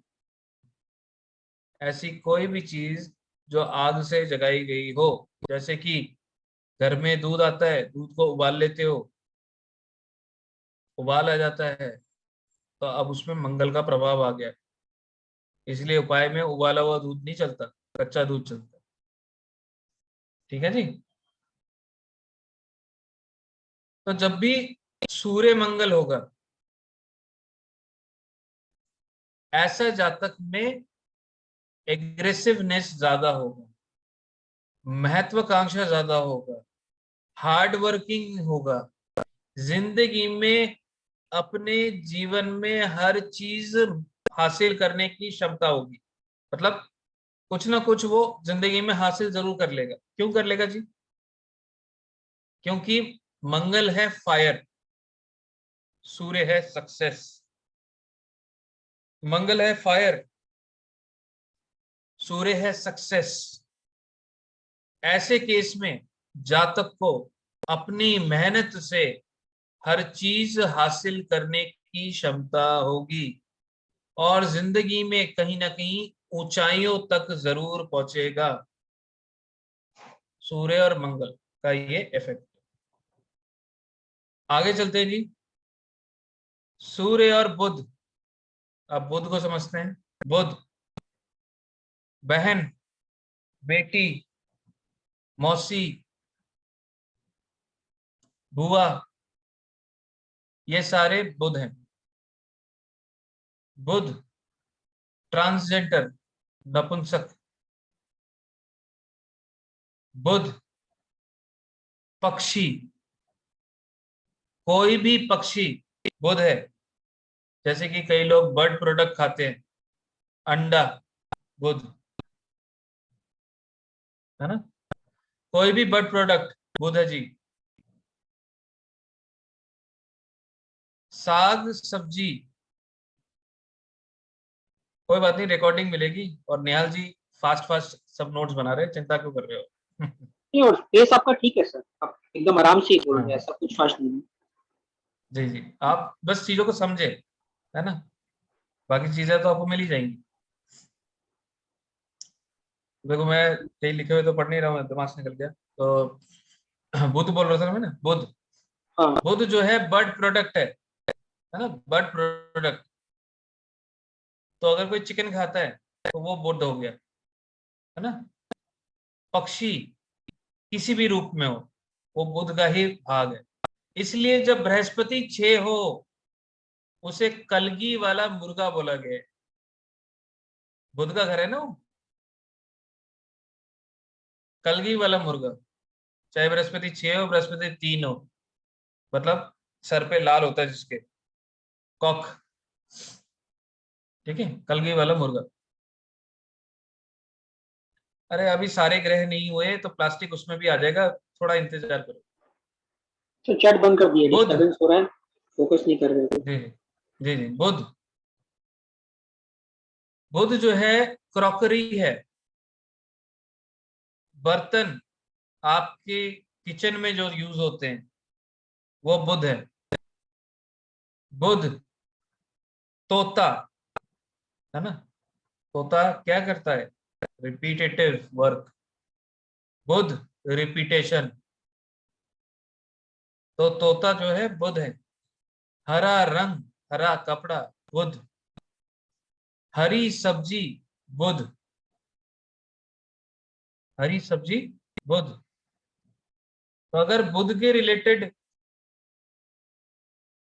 ऐसी कोई भी चीज जो आग से जलाई गई हो, जैसे कि घर में दूध आता है, दूध को उबाल लेते हो, उबाल आ जाता है, तो अब उसमें मंगल का प्रभाव आ गया। इसलिए उपाय में उबाला हुआ दूध नहीं चलता, कच्चा दूध चलता है। ठीक है जी, तो जब भी सूर्य मंगल होगा, ऐसा जातक में एग्रेसिवनेस ज्यादा होगा, महत्वाकांक्षा ज्यादा होगा, हार्ड वर्किंग होगा, जिंदगी में अपने जीवन में हर चीज हासिल करने की क्षमता होगी। मतलब कुछ ना कुछ वो जिंदगी में हासिल जरूर कर लेगा। क्यों कर लेगा जी? क्योंकि मंगल है फायर, सूर्य है सक्सेस। मंगल है फायर, सूर्य है सक्सेस। ऐसे केस में जातक को अपनी मेहनत से हर चीज हासिल करने की क्षमता होगी और जिंदगी में कहीं ना कहीं ऊंचाइयों तक जरूर पहुंचेगा। सूर्य और मंगल का ये इफेक्ट। आगे चलते हैं जी। सूर्य और बुध, अब बुध को समझते हैं। बुध बहन, बेटी, मौसी, बुआ, ये सारे बुध हैं। बुध ट्रांसजेंडर, नपुंसक। बुध पक्षी, कोई भी पक्षी बुध है। जैसे कि कई लोग बर्ड प्रोडक्ट खाते हैं, अंडा बुध, है ना, कोई भी बर्ड प्रोडक्ट बुध है जी। साग सब्जी, कोई बात नहीं, रिकॉर्डिंग मिलेगी। और निहाल जी फास्ट फास्ट सब नोट्स बना रहे हैं, चिंता क्यों कर रहे हो? नहीं, और पेस आपका ठीक है सर, आप एकदम आराम से ही बोल रहे हैं, हाँ। ऐसा कुछ फास्ट नहीं है। जी जी, आप बस चीजों को समझे, है ना, बाकी चीजें तो आपको मिल ही जाएंगी। देखो मैं कहीं लिखे हुए तो पढ़ नहीं रहा हूँ, दिमाग से निकल गया। तो बुध बोल रहा था ना मैंने, बुध। हाँ बुध जो है बर्ड प्रोडक्ट है ना, बर्ड प्रोडक्ट। तो अगर कोई चिकन खाता है तो वो बुध हो गया, है ना। पक्षी किसी भी रूप में हो, वो बुध का ही भाग है। इसलिए जब बृहस्पति 6 हो, उसे कलगी वाला मुर्गा बोला गया है। बुध का घर है ना वो, कलगी वाला मुर्गा। चाहे बृहस्पति 6 हो, बृहस्पति 3 हो, मतलब सर पे लाल होता है जिसके, कॉक, ठीक है, कलगी वाला मुर्गा। अरे अभी सारे ग्रह नहीं हुए तो प्लास्टिक उसमें भी आ जाएगा, थोड़ा इंतजार करो। तो चैट बंद कर दिए, बुध, डिस्टर्बेंस हो रहा है, फोकस नहीं कर रहे थे। जी जी जी, बुध, बुध जो है क्रॉकरी है, बर्तन आपके किचन में जो यूज होते हैं वो बुध है। बुध, तोता, है ना, तोता क्या करता है, रिपीटेटिव वर्क, बुध रिपीटेशन। तो तोता जो है बुध है। हरा रंग, हरा कपड़ा, बुध। हरी सब्जी, बुध, हरी सब्जी बुध। तो अगर बुध के रिलेटेड,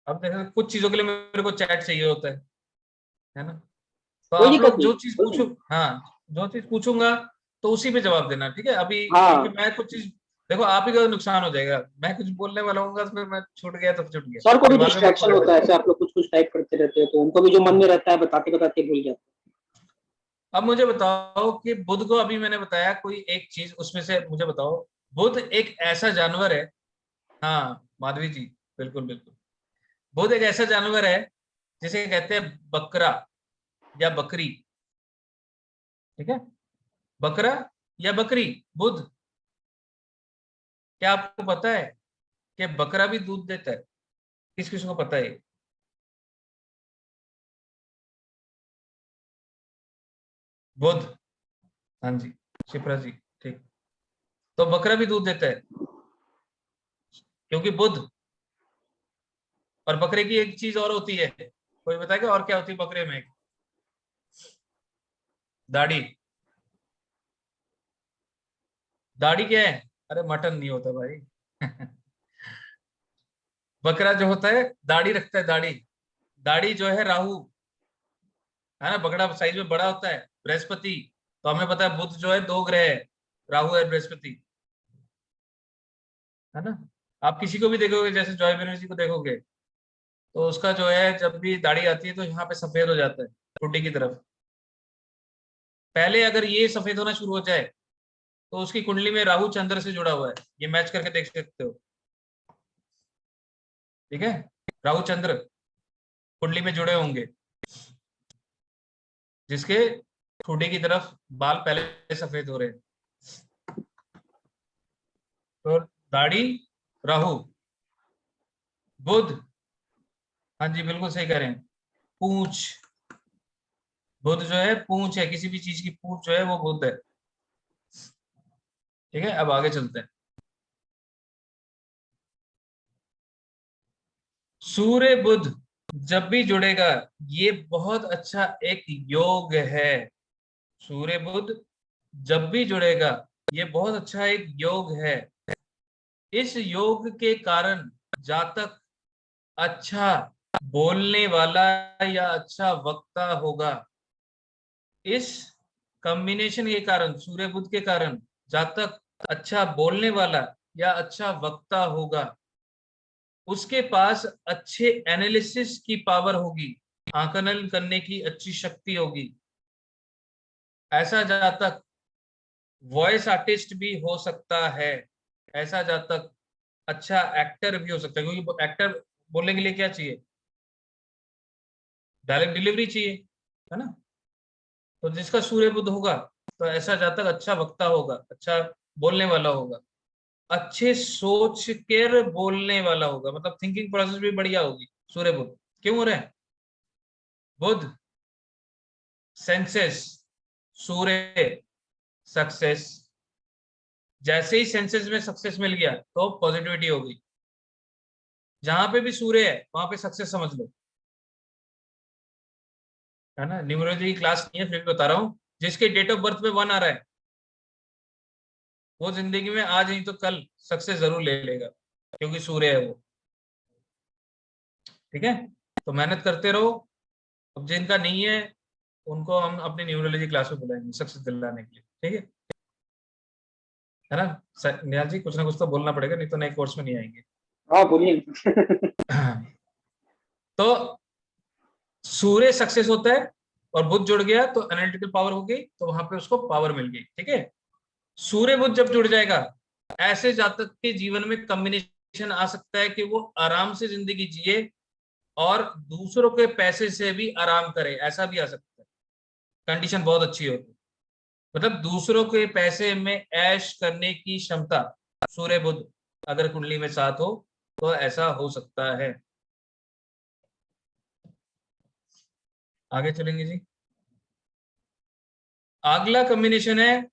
अब देखो कुछ चीजों के लिए मेरे को चैट चाहिए होता है ना। तो कोई आप दिक्कत लोग नहीं, जो चीज कोई पूछो, नहीं। हाँ, जो चीज पूछूंगा तो उसी पे जवाब देना, ठीक है। अभी हाँ क्योंकि मैं कुछ चीज, देखो आप ही का नुकसान हो जाएगा, मैं कुछ बोलने वाला हूँ तो फिर मैं छूट गया तो छूट गया, सर को भी दिमाग में मत डिस्ट्रैक्शन पकड़ना। होता है, ऐसे आप लोग कुछ कुछ टाइप करते रहते हैं तो उनको भी जो मन में रहता है बताते बताते भूल जाते अब मुझे बताओ कि बुध को, अभी मैंने बताया कोई एक चीज उसमें से मुझे बताओ। बुध एक ऐसा जानवर है, हाँ माधवी जी, बिल्कुल बिल्कुल। बुध एक ऐसा जानवर है जिसे कहते हैं बकरा या बकरी, ठीक है, बकरा या बकरी, बुध। क्या आपको पता है कि बकरा भी दूध देता है? किस किस को पता है? बुध, हाँ जी, शिप्रा जी, ठीक। तो बकरा भी दूध देता है क्योंकि बुध। और बकरे की एक चीज और होती है, कोई बताएगा और क्या होती है बकरे में? दाढ़ी। दाढ़ी क्या है? अरे मटन नहीं होता भाई। बकरा जो होता है दाढ़ी रखता है, दाढ़ी। दाढ़ी जो है राहु, है ना, बकरा साइज में बड़ा होता है, बृहस्पति। तो हमें पता है बुध जो है 2 ग्रह है, राहु और बृहस्पति, है ना। आप किसी को भी देखोगे, जैसे जॉय बनर्जी को देखोगे, तो उसका जो है जब भी दाढ़ी आती है तो यहाँ पे सफेद हो जाता है ठुड्डी की तरफ। पहले अगर ये सफेद होना शुरू हो जाए तो उसकी कुंडली में राहु चंद्र से जुड़ा हुआ है, ये मैच करके देख सकते हो, ठीक है। राहु चंद्र कुंडली में जुड़े होंगे, जिसके ठुड्डी की तरफ बाल पहले सफेद हो रहे हैं। तो दाढ़ी राहु, बुध, हाँ जी बिल्कुल सही कह रहे हैं, पूंछ, बुध जो है पूंछ है, किसी भी चीज की पूंछ जो है वो बुध है, ठीक है। अब आगे चलते हैं। सूर्य बुध जब भी जुड़ेगा, ये बहुत अच्छा एक योग है। सूर्य बुध जब भी जुड़ेगा ये बहुत अच्छा एक योग है। इस योग के कारण जातक अच्छा बोलने वाला या अच्छा वक्ता होगा। इस कॉम्बिनेशन के कारण, सूर्य बुध के कारण जातक अच्छा बोलने वाला या अच्छा वक्ता होगा। उसके पास अच्छे एनालिसिस की पावर होगी, आकलन करने की अच्छी शक्ति होगी। ऐसा जातक वॉइस आर्टिस्ट भी हो सकता है। ऐसा जातक अच्छा एक्टर भी हो सकता है, क्योंकि एक्टर बोलने के लिए क्या चाहिए, डायरेक्ट डिलीवरी चाहिए, है ना। तो जिसका सूर्य बुध होगा तो ऐसा जातक अच्छा वक्ता होगा, अच्छा बोलने वाला होगा, अच्छे सोच कर बोलने वाला होगा, मतलब थिंकिंग प्रोसेस भी बढ़िया होगी। सूर्य बुध क्यों हो रहे हैं? बुध सेंसेस, सूर्य सक्सेस। जैसे ही सेंसेस में सक्सेस मिल गया तो पॉजिटिविटी हो गई। जहां पे भी सूर्य है वहां पे सक्सेस समझ लो, है ना। न्यूमरोलॉजी की क्लास नहीं है, फिर भी बता रहा हूँ। जिसके डेट ऑफ बर्थ पे 1 आ रहा है वो जिंदगी में आज नहीं तो कल सक्सेस जरूर ले लेगा, क्योंकि सूर्य है वो। ठीक है, तो मेहनत करते रहो। अब जिनका नहीं है उनको हम अपनी न्यूमरोलॉजी क्लास में बुलाएंगे सक्सेस दिलाने के लिए, ठीक है ना। निहाल जी कुछ ना कुछ तो बोलना पड़ेगा, नहीं तो नए कोर्स में नहीं आएंगे। हाँ बोलिए। तो सूर्य सक्सेस होता है और बुध जुड़ गया तो एनालिटिकल पावर हो गई, तो वहां पे उसको पावर मिल गई। ठीक है, सूर्य बुध जब जुड़ जाएगा, ऐसे जातक के जीवन में कॉम्बिनेशन आ सकता है कि वो आराम से जिंदगी जिए और दूसरों के पैसे से भी आराम करे, ऐसा भी आ सकता है। कंडीशन बहुत अच्छी होती है, मतलब दूसरों के पैसे में ऐश करने की क्षमता सूर्य बुध अगर कुंडली में साथ हो तो ऐसा हो सकता है। आगे चलेंगे जी। अगला कॉम्बिनेशन है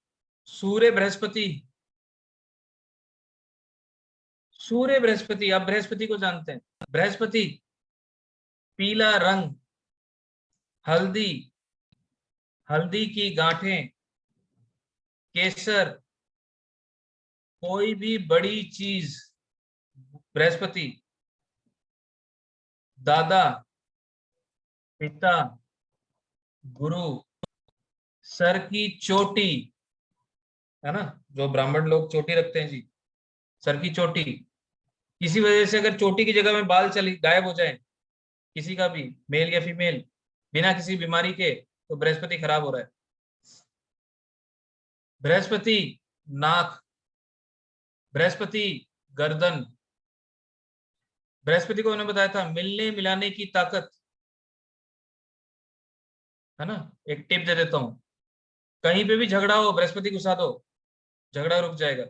सूर्य बृहस्पति। सूर्य बृहस्पति, आप बृहस्पति को जानते हैं। बृहस्पति पीला रंग, हल्दी, हल्दी की गांठें, केसर, कोई भी बड़ी चीज, बृहस्पति, दादा, पिता, गुरु, सर की चोटी, है ना, जो ब्राह्मण लोग चोटी रखते हैं जी, सर की चोटी। किसी वजह से अगर चोटी की जगह में बाल चली गायब हो जाए किसी का भी, मेल या फीमेल, बिना किसी बीमारी के, तो बृहस्पति खराब हो रहा है। बृहस्पति नाक, बृहस्पति गर्दन। बृहस्पति को मैंने बताया था मिलने मिलाने की ताकत, है ना। एक टिप दे देता हूं, कहीं पे भी झगड़ा हो बृहस्पति घुसा दो, झगड़ा रुक जाएगा।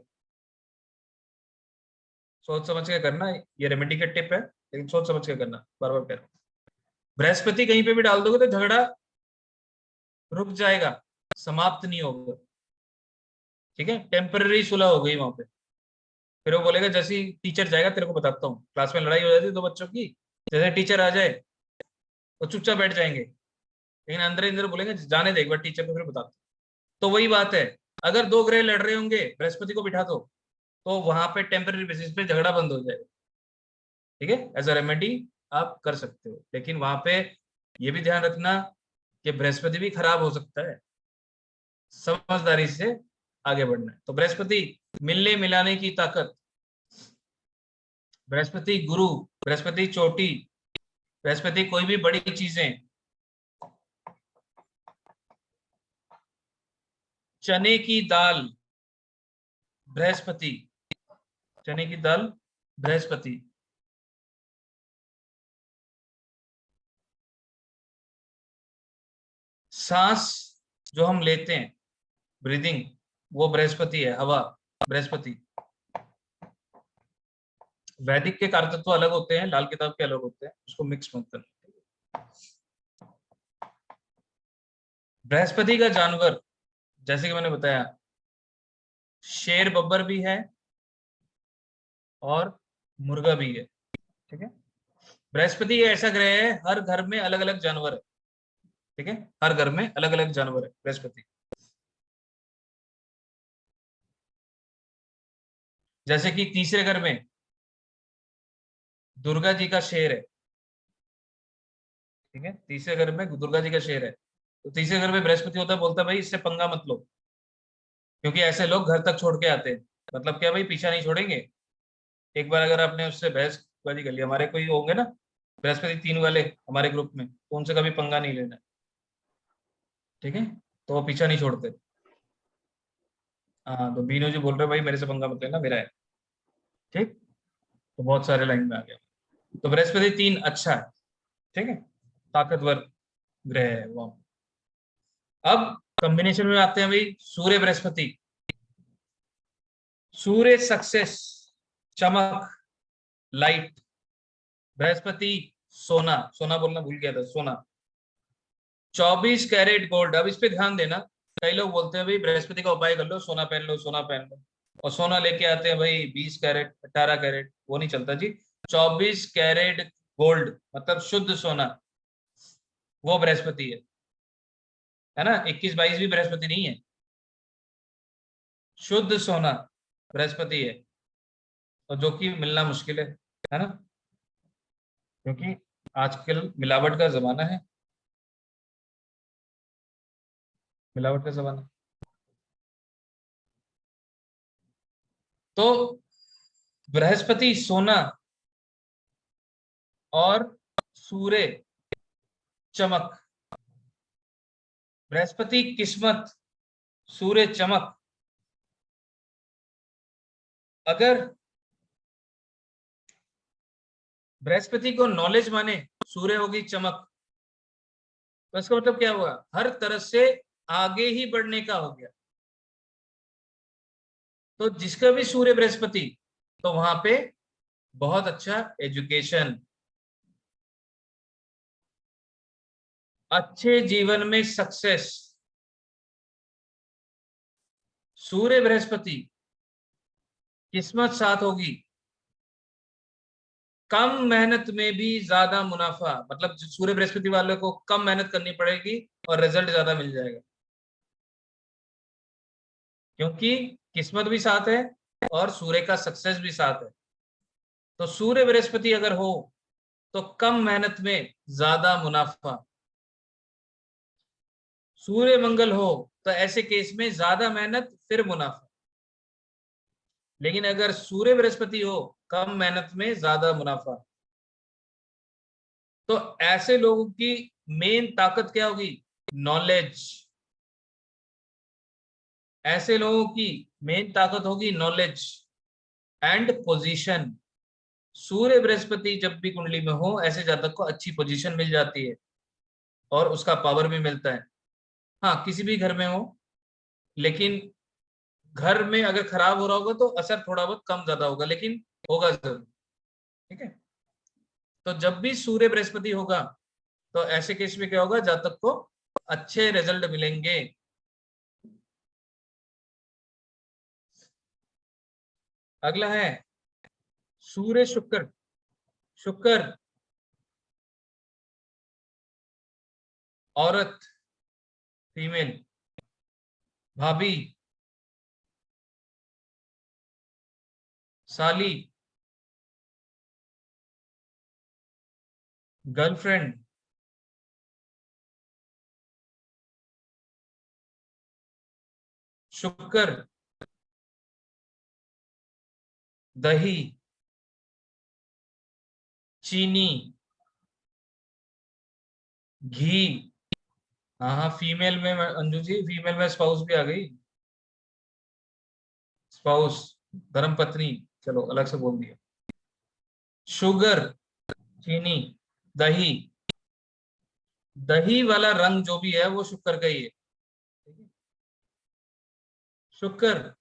सोच समझ के करना, ये रेमेडी का टिप है, लेकिन सोच समझ के करना, बार बार कह रहा हूं। बृहस्पति कहीं पे भी डाल दोगे तो झगड़ा रुक जाएगा, समाप्त नहीं होगा। ठीक है, टेम्पररी सुलह हो गई वहां पे। फिर वो बोलेगा जैसे ही टीचर जाएगा, तेरे को बताता हूँ, क्लास में लड़ाई हो जाती है दो बच्चों की, जैसे टीचर आ जाए तो चुपचाप बैठ जाएंगे, लेकिन अंदर अंदर बोलेंगे जाने दे एक बार टीचर को, फिर बताता हूँ। तो वही बात है, अगर दो ग्रह लड़ रहे होंगे बृहस्पति को बिठा दो तो वहां पे टेम्पररी बेसिस पे झगड़ा बंद हो जाएगा। ठीक है, एज अ रेमेडी आप कर सकते हो, लेकिन वहां पे ये भी ध्यान रखना कि बृहस्पति भी खराब हो सकता है, समझदारी से आगे बढ़ना है। तो बृहस्पति मिलने मिलाने की ताकत, बृहस्पति गुरु, बृहस्पति चोटी, बृहस्पति कोई भी बड़ी चीजें, चने की दाल बृहस्पति, चने की दाल बृहस्पति, सांस जो हम लेते हैं ब्रीदिंग, वो बृहस्पति है, हवा बृहस्पति। वैदिक के कारतत्व अलग होते हैं, लाल किताब के अलग होते हैं, उसको मिक्स मत करना। बृहस्पति का जानवर जैसे कि मैंने बताया शेर बब्बर भी है और मुर्गा भी है। ठीक है, बृहस्पति ऐसा ग्रह है हर घर में अलग अलग जानवर है। ठीक है, हर घर में अलग अलग जानवर है बृहस्पति। जैसे कि तीसरे घर में दुर्गा जी का शेर है। ठीक है, तीसरे घर में दुर्गा जी का शेर है, तो तीसरे घर में बृहस्पति होता है, बोलता है भाई इससे पंगा मत लो, क्योंकि ऐसे लोग घर तक छोड़ के आते हैं। मतलब क्या भाई, पीछा नहीं छोड़ेंगे। एक बार अगर आपने उससे बहसबाजी कर ली, हमारे कोई होंगे ना बृहस्पति 3 वाले हमारे ग्रुप में, तो उनसे कभी पंगा नहीं लेना, ठीक है, तो वो पीछा नहीं छोड़ते। हाँ, तो बीनो जी बोल रहे भाई मेरे से पंगा मत लेना, मेरा है, ठीक, तो बहुत सारे लाइन में आ गया। तो बृहस्पति 3 अच्छा है, ठीक है, ताकतवर ग्रह है वो। अब कॉम्बिनेशन में आते हैं भाई सूर्य बृहस्पति। सूर्य सक्सेस, चमक, लाइट, बृहस्पति सोना, सोना बोलना भूल गया था, सोना, 24 कैरेट गोल्ड। अब इस पे ध्यान देना, कई लोग बोलते हैं भाई बृहस्पति का उपाय कर लो, सोना पहन लो, सोना पहन लो, और सोना लेके आते हैं भाई 20 कैरेट 18 कैरेट, वो नहीं चलता जी। 24 कैरेट गोल्ड मतलब शुद्ध सोना, वो बृहस्पति है ना। 21-22 भी बृहस्पति नहीं है, शुद्ध सोना बृहस्पति है, और जो कि मिलना मुश्किल है ना, क्योंकि आजकल मिलावट का जमाना है, मिलावट का जमाना। तो बृहस्पति सोना और सूर्य चमक, बृहस्पति किस्मत, सूर्य चमक। अगर बृहस्पति को नॉलेज माने, सूर्य होगी चमक, तो इसका मतलब क्या हुआ, हर तरह से आगे ही बढ़ने का हो गया। तो जिसका भी सूर्य बृहस्पति, तो वहां पे बहुत अच्छा एजुकेशन, अच्छे जीवन में सक्सेस। सूर्य बृहस्पति किस्मत साथ होगी, कम मेहनत में भी ज्यादा मुनाफा, मतलब सूर्य बृहस्पति वाले को कम मेहनत करनी पड़ेगी और रिजल्ट ज्यादा मिल जाएगा, क्योंकि किस्मत भी साथ है और सूर्य का सक्सेस भी साथ है। तो सूर्य बृहस्पति अगर हो तो कम मेहनत में ज्यादा मुनाफा, सूर्य मंगल हो तो ऐसे केस में ज्यादा मेहनत फिर मुनाफा। लेकिन अगर सूर्य बृहस्पति हो, कम मेहनत में ज्यादा मुनाफा, तो ऐसे लोगों की मेन ताकत क्या होगी, नॉलेज। ऐसे लोगों की मेन ताकत होगी नॉलेज एंड पोजीशन। सूर्य बृहस्पति जब भी कुंडली में हो, ऐसे जातक को अच्छी पोजीशन मिल जाती है और उसका पावर भी मिलता है। हाँ, किसी भी घर में हो, लेकिन घर में अगर खराब हो रहा होगा तो असर थोड़ा बहुत कम ज्यादा होगा, लेकिन होगा जरूर, ठीक है। तो जब भी सूर्य बृहस्पति होगा, तो ऐसे केस में क्या होगा, जातक को अच्छे रिजल्ट मिलेंगे। अगला है सूर्य शुक्र। शुक्र औरत, फीमेल, भाभी, साली, गर्लफ्रेंड, शुक्र, दही, चीनी, घी। हाँ हाँ, फीमेल में अंजू जी, फीमेल में स्पाउस भी आ गई, स्पाउस, धर्म पत्नी, चलो अलग से बोल दिया। शुगर, चीनी, दही, दही वाला रंग जो भी है वो शुक्र का ही है। शुक्र,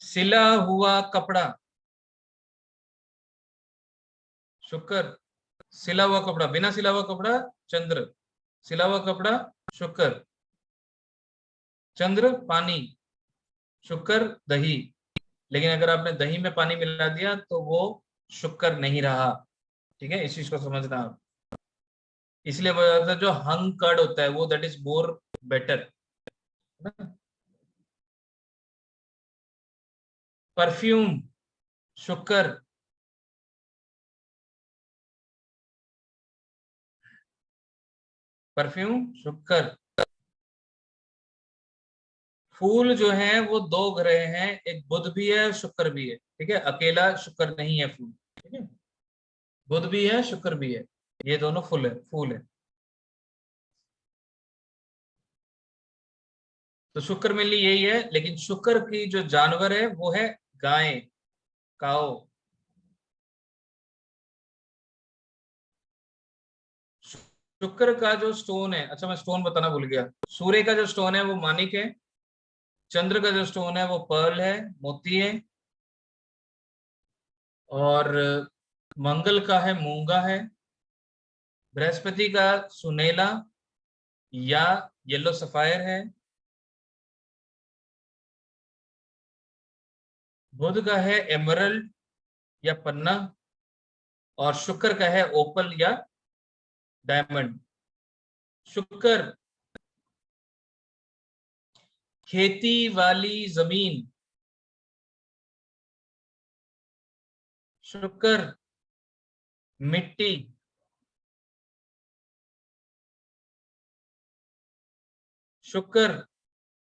सिला हुआ कपड़ा, शुक्र, सिला हुआ कपड़ा, बिना सिला हुआ कपड़ा चंद्र, सिला हुआ कपड़ा शुक्र, चंद्र पानी, शुक्र दही। लेकिन अगर आपने दही में पानी मिला दिया तो वो शुक्र नहीं रहा, ठीक है, इस चीज को समझना आप। इसलिए जो हंग कर्ड होता है वो that is more better. Perfume, शुक्र, परफ्यूम शुक्र। फूल जो है वो दो ग्रह हैं, एक बुध भी है शुक्र भी है, ठीक है, अकेला शुक्र नहीं है फूल, ठीक है। बुध भी है, शुक्र भी है, ये दोनों फूल है। तो शुक्र में यही है, लेकिन शुक्र की जो जानवर है वो है गाय, काओ। शुक्र का जो स्टोन है, अच्छा मैं स्टोन बताना भूल गया, सूर्य का जो स्टोन है वो मानिक है, चंद्र का जो स्टोन है वो पर्ल है, मोती है, और मंगल का है मूंगा है, बृहस्पति का सुनेला या येलो सफायर है, बुध का है एमरल्ड या पन्ना, और शुक्र का है ओपल या डायमंड। शुक्र खेती वाली जमीन, शुक्र मिट्टी, शुक्र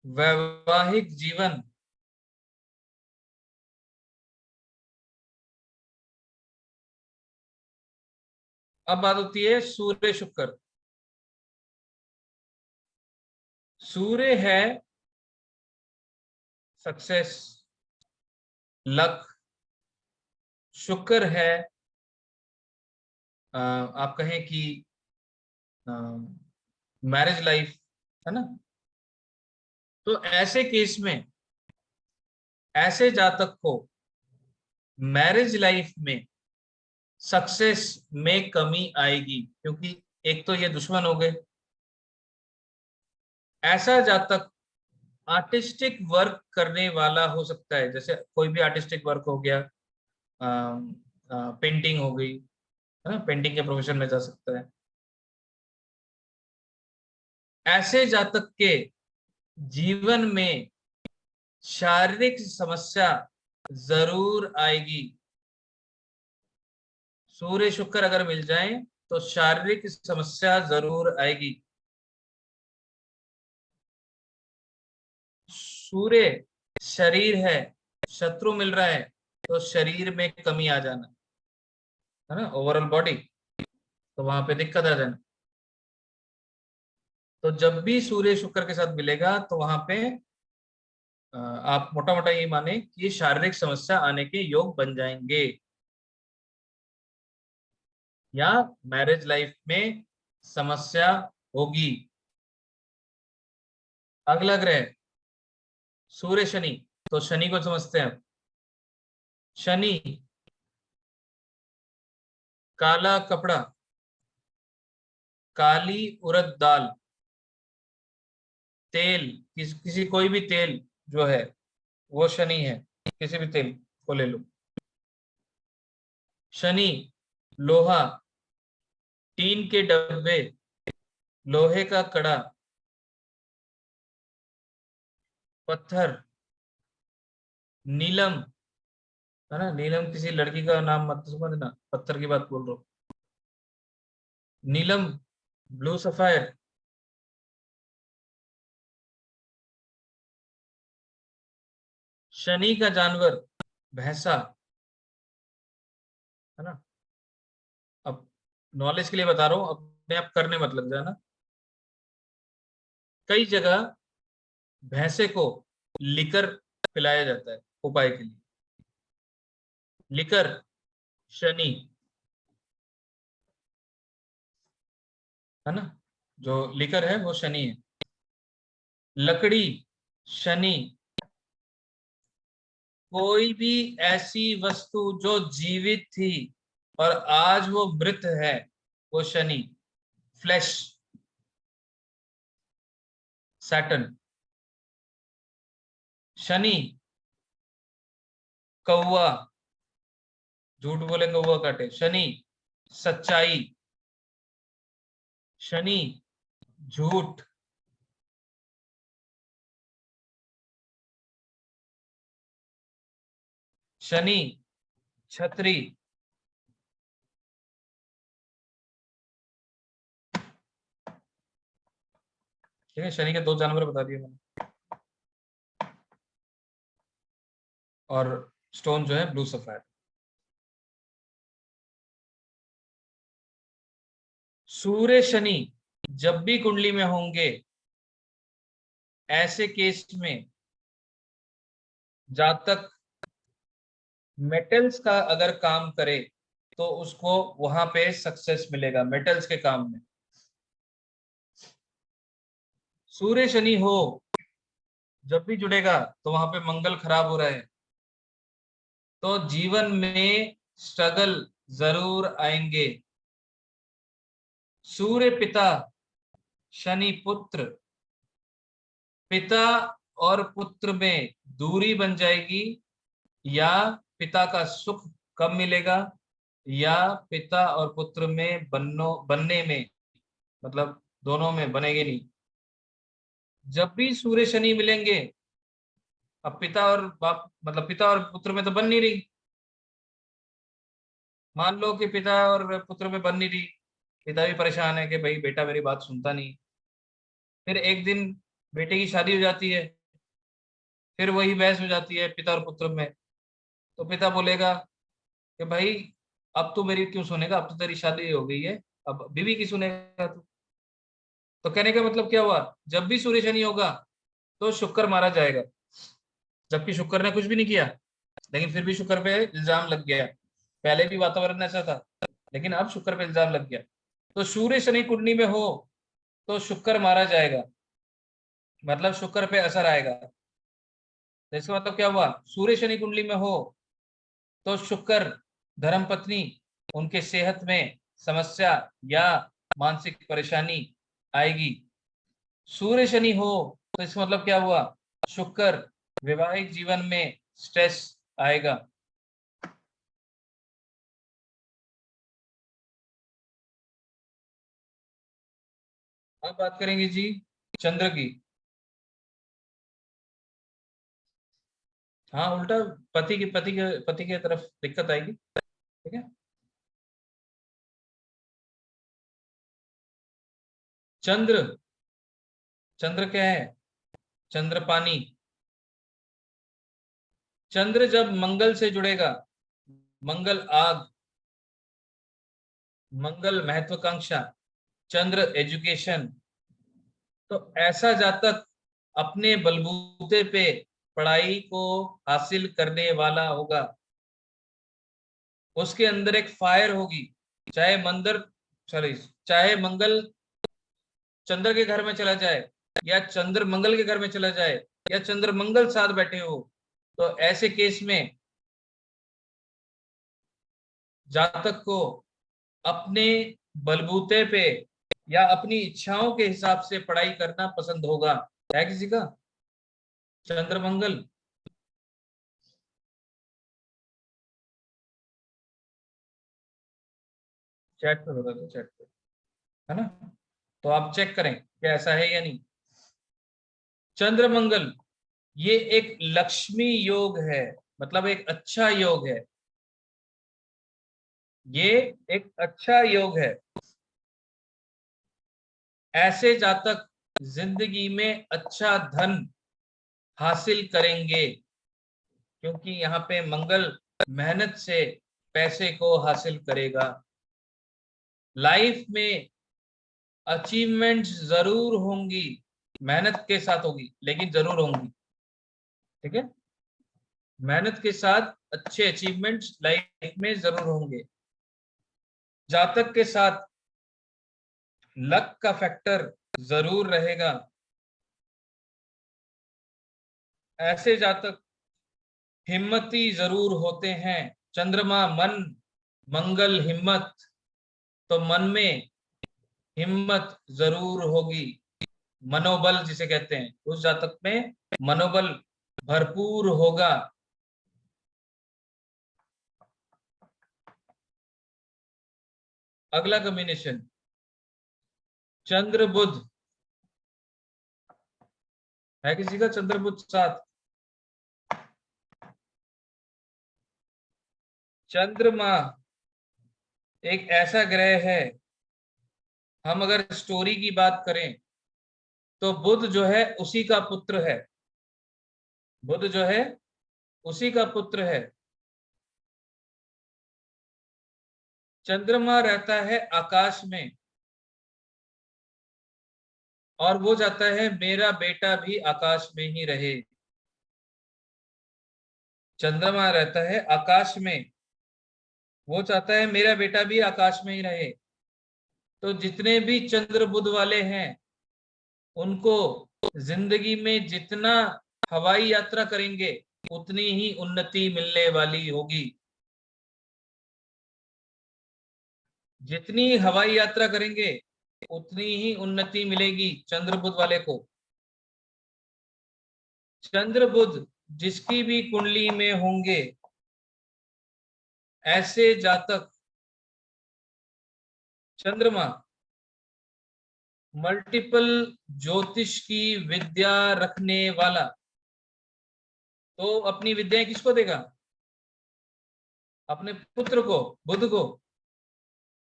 वैवाहिक जीवन, अब बात होती है सूर्य शुक्र। सूर्य है सक्सेस, लक, शुक्र है आप कहें कि मैरिज लाइफ, है ना। तो ऐसे केस में ऐसे जातक को मैरिज लाइफ में सक्सेस में कमी आएगी, क्योंकि एक तो ये दुश्मन हो गए। ऐसा जातक आर्टिस्टिक वर्क करने वाला हो सकता है, जैसे कोई भी आर्टिस्टिक वर्क हो गया, पेंटिंग हो गई, है ना, पेंटिंग के प्रोफेशन में जा सकता है। ऐसे जातक के जीवन में शारीरिक समस्या जरूर आएगी। सूर्य शुक्र अगर मिल जाए तो शारीरिक समस्या जरूर आएगी। सूर्य शरीर है, शत्रु मिल रहा है तो शरीर में कमी आ जाना, है ना, ओवरऑल बॉडी, तो वहां पे दिक्कत आ जाना। तो जब भी सूर्य शुक्र के साथ मिलेगा तो वहां पे आप मोटा मोटा ये माने कि शारीरिक समस्या आने के योग बन जाएंगे, या मैरिज लाइफ में समस्या होगी। अगला ग्रह सूर्य शनि, तो शनि को समझते हैं। शनि काला कपड़ा, काली उड़द दाल, तेल, किसी कोई भी तेल जो है वो शनि है, किसी भी तेल को ले लो। शनि लोहा, टीन के डब्बे, लोहे का कड़ा, पत्थर, नीलम, है ना, नीलम किसी लड़की का नाम मत समझना, पत्थर की बात बोल रहा हूं। नीलम, ब्लू सफायर, शनि का जानवर भैंसा, है ना। अब नॉलेज के लिए बता रहा हूं, अपने आप करने मत लग जाना। कई जगह भैंसे को लिकर पिलाया जाता है उपाय के लिए। लिकर शनि, है ना, जो लिकर है वो शनि है। लकड़ी शनि, कोई भी ऐसी वस्तु जो जीवित थी और आज वो मृत है वो शनि। Flash Saturn. शनि कौवा, झूठ बोले कौवा काटे। शनि सच्चाई, शनि झूठ, शनि छतरी। ठीक है, शनि के दो जानवर बता दिए मैंने, और स्टोन जो है ब्लू सफायर। सूर्य शनि जब भी कुंडली में होंगे, ऐसे केस में जातक मेटल्स का अगर काम करे तो उसको वहां पे सक्सेस मिलेगा मेटल्स के काम में। सूर्य शनि हो जब भी जुड़ेगा तो वहां पे मंगल खराब हो रहा है तो जीवन में स्ट्रगल जरूर आएंगे। सूर्य पिता शनि पुत्र, पिता और पुत्र में दूरी बन जाएगी, या पिता का सुख कम मिलेगा, या पिता और पुत्र में बनने में मतलब दोनों में बनेगी नहीं। जब भी सूर्य शनि मिलेंगे, अब पिता और बाप मतलब पिता और पुत्र में तो बन नहीं रही, मान लो कि पिता और पुत्र में बन नहीं रही, पिता भी परेशान है कि भाई बेटा मेरी बात सुनता नहीं। फिर एक दिन बेटे की शादी हो जाती है, फिर वही बहस हो जाती है पिता और पुत्र में। तो पिता बोलेगा कि भाई अब तू मेरी क्यों सुनेगा, अब तो तेरी शादी हो गई है, अब बीवी की सुनेगा तू। तो कहने का मतलब क्या हुआ, जब भी सूर्य शनि होगा तो शुक्र मारा जाएगा, जबकि शुक्र ने कुछ भी नहीं किया, लेकिन फिर भी शुक्र पे इल्जाम लग गया। पहले भी वातावरण ऐसा था, लेकिन अब शुक्र पे इल्जाम लग गया। तो सूर्य शनि कुंडली में हो तो शुक्र मारा जाएगा, मतलब शुक्र पे असर आएगा। तो इसका मतलब क्या हुआ, सूर्य शनि कुंडली में हो तो शुक्र धर्मपत्नी उनके सेहत में समस्या या मानसिक परेशानी आएगी। सूर्य शनि हो तो इसका मतलब क्या हुआ, शुक्र वैवाहिक जीवन में स्ट्रेस आएगा। अब बात करेंगे जी चंद्र की। हाँ उल्टा पति के तरफ दिक्कत आएगी, ठीक है। चंद्र, चंद्र क्या है, चंद्र पानी। चंद्र जब मंगल से जुड़ेगा, मंगल आग, मंगल महत्वाकांक्षा, चंद्र एजुकेशन, तो ऐसा जातक अपने बलबूते पे पढ़ाई को हासिल करने वाला होगा। उसके अंदर एक फायर होगी, चाहे मंगल चंद्र के घर में चला जाए, या चंद्र मंगल के घर में चला जाए, या चंद्र मंगल साथ बैठे हो, तो ऐसे केस में जातक को अपने बलबूते पे या अपनी इच्छाओं के हिसाब से पढ़ाई करना पसंद होगा। है किसी का चंद्र मंगल? चैट पे बता दो, चैट पे, है ना। तो आप चेक करें कि ऐसा है या नहीं। चंद्र मंगल ये एक लक्ष्मी योग है, मतलब एक अच्छा योग है, ये एक अच्छा योग है। ऐसे जातक जिंदगी में अच्छा धन हासिल करेंगे, क्योंकि यहाँ पे मंगल मेहनत से पैसे को हासिल करेगा। लाइफ में अचीवमेंट्स जरूर होंगी, मेहनत के साथ होगी लेकिन जरूर होंगी, ठीक है। मेहनत के साथ अच्छे अचीवमेंट्स लाइफ में जरूर होंगे। जातक के साथ लक का फैक्टर जरूर रहेगा। ऐसे जातक हिम्मती जरूर होते हैं। चंद्रमा मन, मंगल हिम्मत, तो मन में हिम्मत जरूर होगी, मनोबल जिसे कहते हैं, उस जातक में मनोबल भरपूर होगा। अगला कॉम्बिनेशन चंद्र बुध, है किसी का चंद्र बुध साथ? चंद्रमा एक ऐसा ग्रह है, हम अगर स्टोरी की बात करें तो बुध जो है उसी का पुत्र है, बुध जो है उसी का पुत्र है। चंद्रमा रहता है आकाश में, और वो चाहता है मेरा बेटा भी आकाश में ही रहे। चंद्रमा रहता है आकाश में, वो चाहता है मेरा बेटा भी आकाश में ही रहे। तो जितने भी चंद्र बुध वाले हैं उनको जिंदगी में जितना हवाई यात्रा करेंगे उतनी ही उन्नति मिलने वाली होगी। जितनी हवाई यात्रा करेंगे उतनी ही उन्नति मिलेगी चंद्र बुध वाले को। चंद्र बुध जिसकी भी कुंडली में होंगे, ऐसे जातक चंद्रमा मल्टीपल ज्योतिष की विद्या रखने वाला, तो अपनी विद्याएं किसको देगा? अपने पुत्र को, बुध को।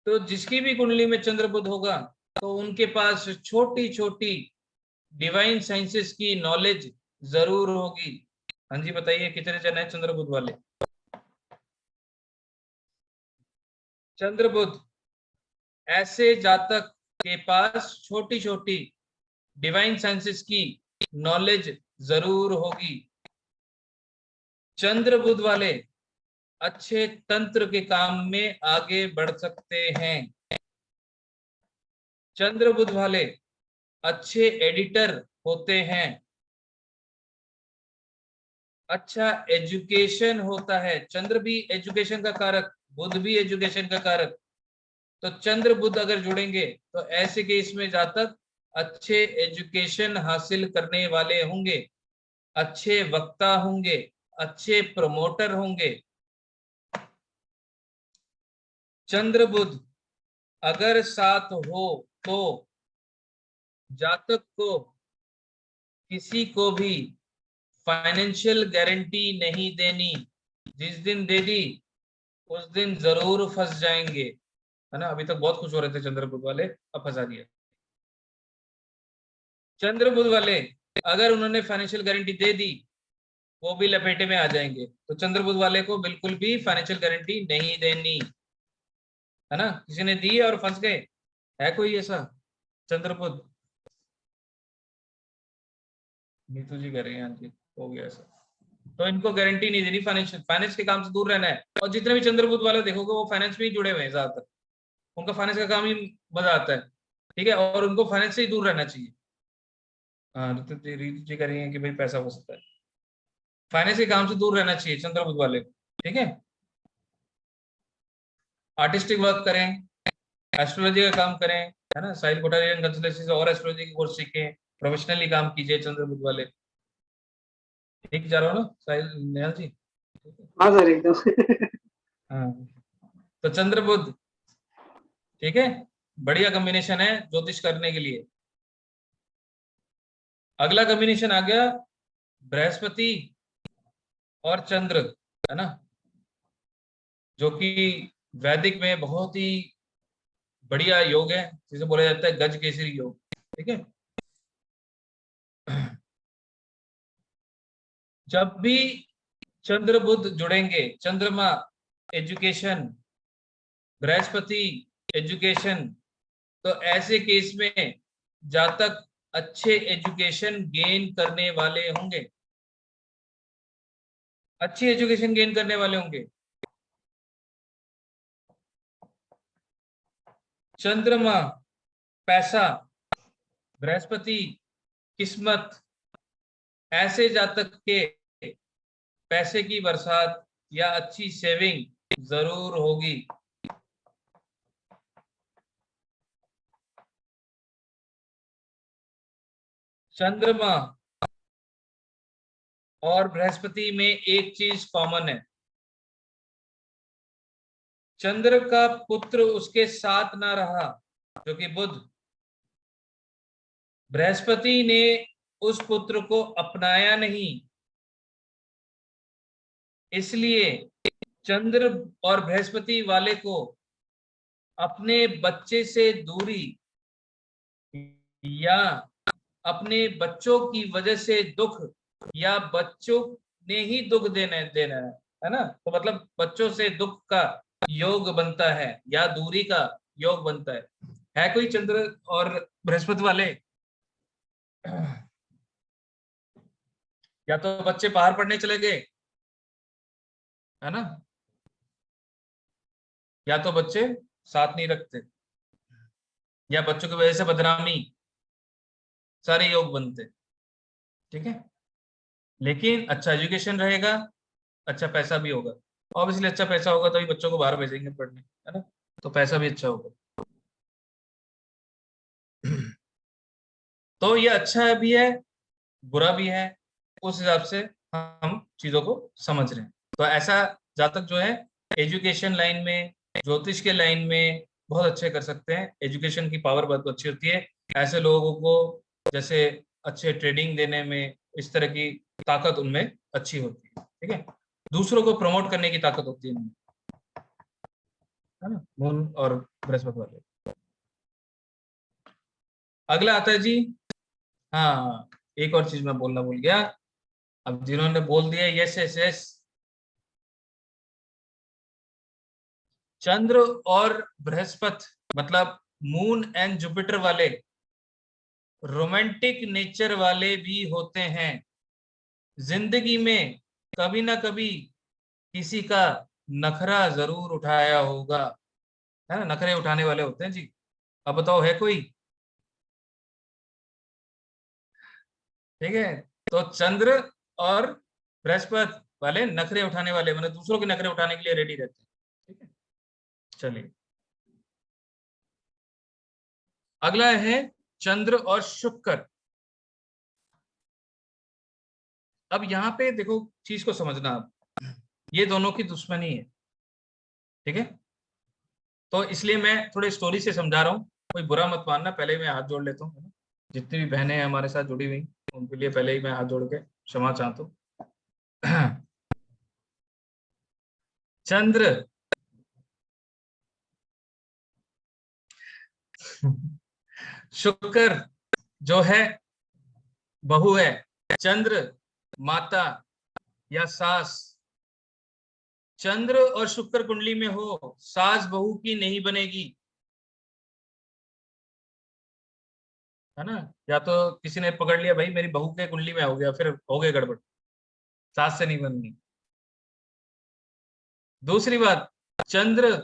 तो जिसकी भी कुंडली में चंद्र बुध होगा तो उनके पास छोटी छोटी डिवाइन साइंसेस की नॉलेज जरूर होगी। हाँ जी बताइए कितने जन है चंद्र बुध वाले? चंद्र बुध ऐसे जातक के पास छोटी छोटी डिवाइन साइंसेस की नॉलेज जरूर होगी। चंद्र बुध वाले अच्छे तंत्र के काम में आगे बढ़ सकते हैं। चंद्र बुध वाले अच्छे एडिटर होते हैं। अच्छा एजुकेशन होता है। चंद्र भी एजुकेशन का कारक, बुध भी एजुकेशन का कारक। तो चंद्र बुध अगर जुड़ेंगे तो ऐसे केस में जातक अच्छे एजुकेशन हासिल करने वाले होंगे, अच्छे वक्ता होंगे, अच्छे प्रमोटर होंगे। चंद्र बुध अगर साथ हो तो जातक को किसी को भी फाइनेंशियल गारंटी नहीं देनी। जिस दिन दे दी उस दिन जरूर फंस जाएंगे, है ना। अभी तक बहुत खुश हो रहे थे चंद्र बुध वाले, अब फंसा दिया। चंद्र बुध वाले अगर उन्होंने फाइनेंशियल गारंटी दे दी वो भी लपेटे में आ जाएंगे। तो चंद्र बुध वाले को बिल्कुल भी फाइनेंशियल गारंटी नहीं देनी, है ना। किसी ने दी और फंस गए, है कोई ऐसा? चंद्र बुध नीतू जी कह रहे हैं, जी हो गया ऐसा। तो इनको गारंटी नहीं देनी, फाइनेंस के काम से दूर रहना है। और जितने भी चंद्र बुध वाले देखोगे वो फाइनेंस में ही जुड़े हुए हैं ज्यादातर, उनका फाइनेंस का काम ही मजा आता है, ठीक है। और उनको फाइनेंस से ही दूर रहना चाहिए। हाँ रीतू जी कह रही है कि भाई पैसा हो सकता है, फाइनेंस के काम से दूर रहना चाहिए चंद्र बुध वाले, ठीक है। आर्टिस्टिक वर्क करें, एस्ट्रोलॉजी का काम करें, है ना। साहिल कोठारियन कंसल्टेंसी से और एस्ट्रोलॉजी की कोर्स सीखें, प्रोफेशनली काम कीजिए चंद्र बुध वाले। ठीक जा रहा हो ना साहिल, नेहा जी? हाँ सर एकदम। हाँ तो चंद्र बुध, ठीक है, बढ़िया कॉम्बिनेशन है ज्योतिष करने के लिए। अगला कॉम्बिनेशन आ गया बृहस्पति और चंद्र, है ना, जो कि वैदिक में बहुत ही बढ़िया योग है, जिसे बोला जाता है गज केसरी योग, ठीक है। जब भी चंद्र बुध जुड़ेंगे, चंद्रमा एजुकेशन, बृहस्पति एजुकेशन, तो ऐसे केस में जातक अच्छे एजुकेशन गेन करने वाले होंगे, अच्छी एजुकेशन गेन करने वाले होंगे। चंद्रमा पैसा, बृहस्पति किस्मत, ऐसे जातक के पैसे की बरसात या अच्छी सेविंग जरूर होगी। चंद्रमा और बृहस्पति में एक चीज कॉमन है, चंद्र का पुत्र उसके साथ ना रहा जो कि बुध, बृहस्पति ने उस पुत्र को अपनाया नहीं, इसलिए चंद्र और बृहस्पति वाले को अपने बच्चे से दूरी या अपने बच्चों की वजह से दुख या बच्चों ने ही दुख देना है ना। तो मतलब बच्चों से दुख का योग बनता है या दूरी का योग बनता है। कोई चंद्र और बृहस्पति वाले? या तो बच्चे बाहर पढ़ने चले गए, है ना, या तो बच्चे साथ नहीं रखते, या बच्चों की वजह से बदनामी, सारे योग बनते। ठीक है, लेकिन अच्छा एजुकेशन रहेगा, अच्छा पैसा भी होगा। ऑब्वियसली अच्छा पैसा होगा तभी बच्चों को बाहर भेजेंगे पढ़ने, है ना, तो पैसा भी अच्छा होगा। तो ये अच्छा भी है, बुरा भी है, उस हिसाब से हम चीजों को समझ रहे हैं। तो ऐसा जातक जो है एजुकेशन लाइन में, ज्योतिष के लाइन में बहुत अच्छे कर सकते हैं। एजुकेशन की पावर बहुत अच्छी होती है ऐसे लोगों को, जैसे अच्छे ट्रेडिंग देने में, इस तरह की ताकत उनमें अच्छी होती है। ठीक है, दूसरों को प्रमोट करने की ताकत होती है उनमें, है ना, मून और बृहस्पति वाले। अगला आता है जी, हाँ एक और चीज मैं बोलना भूल गया, अब जिन्होंने बोल दिया यस यस यस, चंद्र और बृहस्पति मतलब मून एंड जुपिटर वाले रोमांटिक नेचर वाले भी होते हैं। जिंदगी में कभी ना कभी किसी का नखरा जरूर उठाया होगा, है ना, नखरे उठाने वाले होते हैं जी। अब बताओ है कोई? ठीक है, तो चंद्र और बृहस्पति वाले नखरे उठाने वाले, मतलब दूसरों के नखरे उठाने के लिए रेडी रहते हैं। ठीक है, चलिए अगला है चंद्र और शुक्र। अब यहाँ पे देखो चीज को समझना, आप ये दोनों की दुश्मनी है। ठीक है, तो इसलिए मैं थोड़े स्टोरी से समझा रहा हूँ, कोई बुरा मत मानना। पहले ही मैं हाथ जोड़ लेता हूँ, जितनी भी बहनें हैं हमारे साथ जुड़ी हुई उनके लिए पहले ही मैं हाथ जोड़ के क्षमा चाहता हूँ। चंद्र शुक्र जो है बहू है, चंद्र माता या सास। चंद्र और शुक्र कुंडली में हो, सास बहू की नहीं बनेगी, है ना। या तो किसी ने पकड़ लिया भाई मेरी बहू के कुंडली में हो गया, फिर हो गए गड़बड़, सास से नहीं बननी। दूसरी बात, चंद्र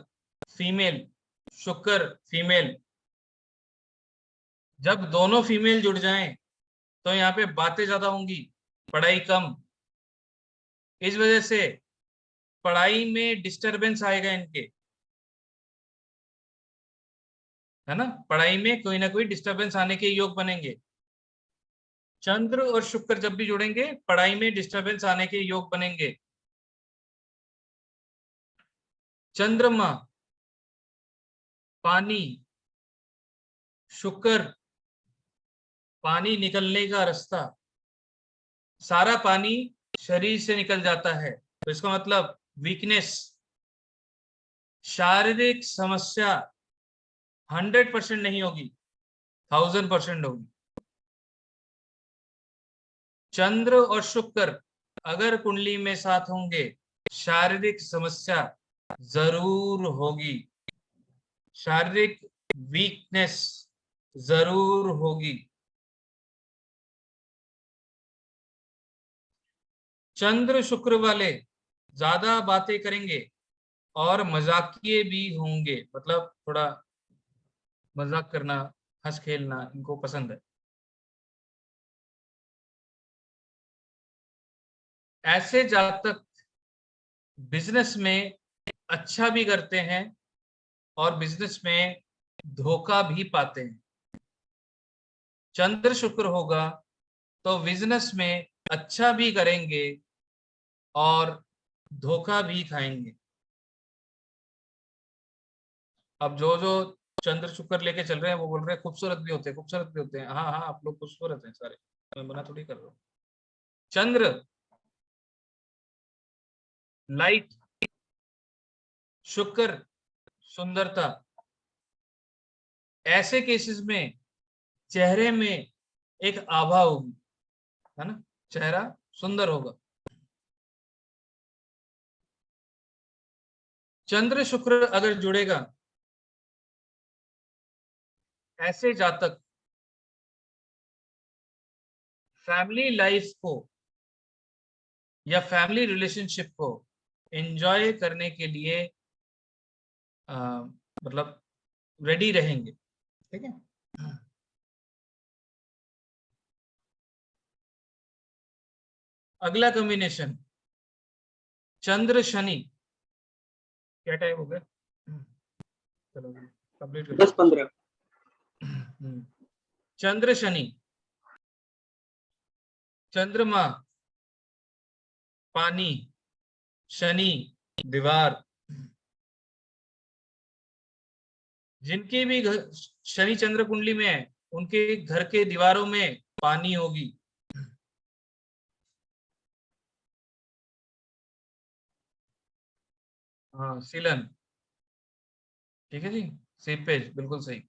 फीमेल, शुक्र फीमेल, जब दोनों फीमेल जुड़ जाएं तो यहाँ पे बातें ज्यादा होंगी, पढ़ाई कम। इस वजह से पढ़ाई में डिस्टरबेंस आएगा इनके, है ना, पढ़ाई में कोई ना कोई डिस्टरबेंस आने के योग बनेंगे। चंद्र और शुक्र जब भी जुड़ेंगे पढ़ाई में डिस्टरबेंस आने के योग बनेंगे। चंद्रमा पानी, शुक्र पानी निकलने का रास्ता, सारा पानी शरीर से निकल जाता है, तो इसका मतलब वीकनेस, शारीरिक समस्या 100% नहीं होगी, 1000% होगी। चंद्र और शुक्र अगर कुंडली में साथ होंगे शारीरिक समस्या जरूर होगी, शारीरिक वीकनेस जरूर होगी। चंद्र शुक्र वाले ज्यादा बातें करेंगे और मजाकिये भी होंगे, मतलब थोड़ा मजाक करना, हंस खेलना इनको पसंद है। ऐसे जातक बिजनेस में अच्छा भी करते हैं और बिजनेस में धोखा भी पाते हैं। चंद्र शुक्र होगा तो बिजनेस में अच्छा भी करेंगे और धोखा भी खाएंगे। अब जो जो चंद्र शुक्र लेके चल रहे हैं वो बोल रहे हैं खूबसूरत भी होते हैं, खूबसूरत भी होते हैं। हाँ हाँ, आप लोग खूबसूरत हैं सारे, मैं मना थोड़ी कर रहा हूँ। चंद्र लाइट, शुक्र सुंदरता। ऐसे केसेस में चेहरे में एक आभा होगी, है ना, चेहरा सुंदर होगा। चंद्र शुक्र अगर जुड़ेगा, ऐसे जातक फैमिली लाइफ को या फैमिली रिलेशनशिप को एंजॉय करने के लिए मतलब रेडी रहेंगे, ठीक है। अगला कॉम्बिनेशन चंद्र शनि, क्या टाइम हो गया, चलो कंप्लीट कर 10-15। चंद्र शनि, चंद्रमा पानी, शनि दीवार। जिनके भी घर शनि चंद्र कुंडली में है उनके घर के दीवारों में पानी होगी। हाँ सीलन, ठीक है जी, सीपेज, बिल्कुल सही।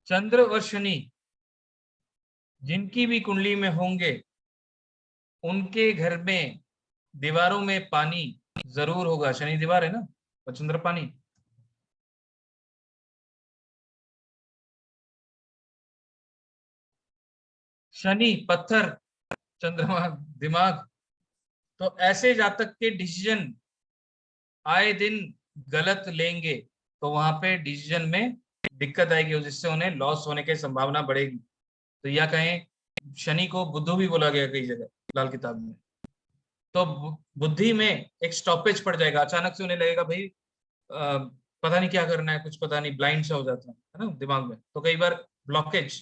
चंद्र और शनि जिनकी भी कुंडली में होंगे उनके घर में दीवारों में पानी जरूर होगा। शनि दीवार है ना, और चंद्र पानी। शनि पत्थर, चंद्रमा दिमाग। तो ऐसे जातक के डिसीजन आए दिन गलत लेंगे तो वहां पे डिसीजन में दिक्कत आएगी, जिससे उन्हें लॉस होने की संभावना बढ़ेगी। तो या कहें शनि को बुद्धू भी बोला गया कई जगह लाल किताब में। तो बुद्धि में एक स्टॉपेज पड़ जाएगा, अचानक से उन्हें लगेगा भाई पता नहीं क्या करना है, कुछ पता नहीं, ब्लाइंड सा हो जाता है ना दिमाग में। तो कई बार ब्लॉकेज,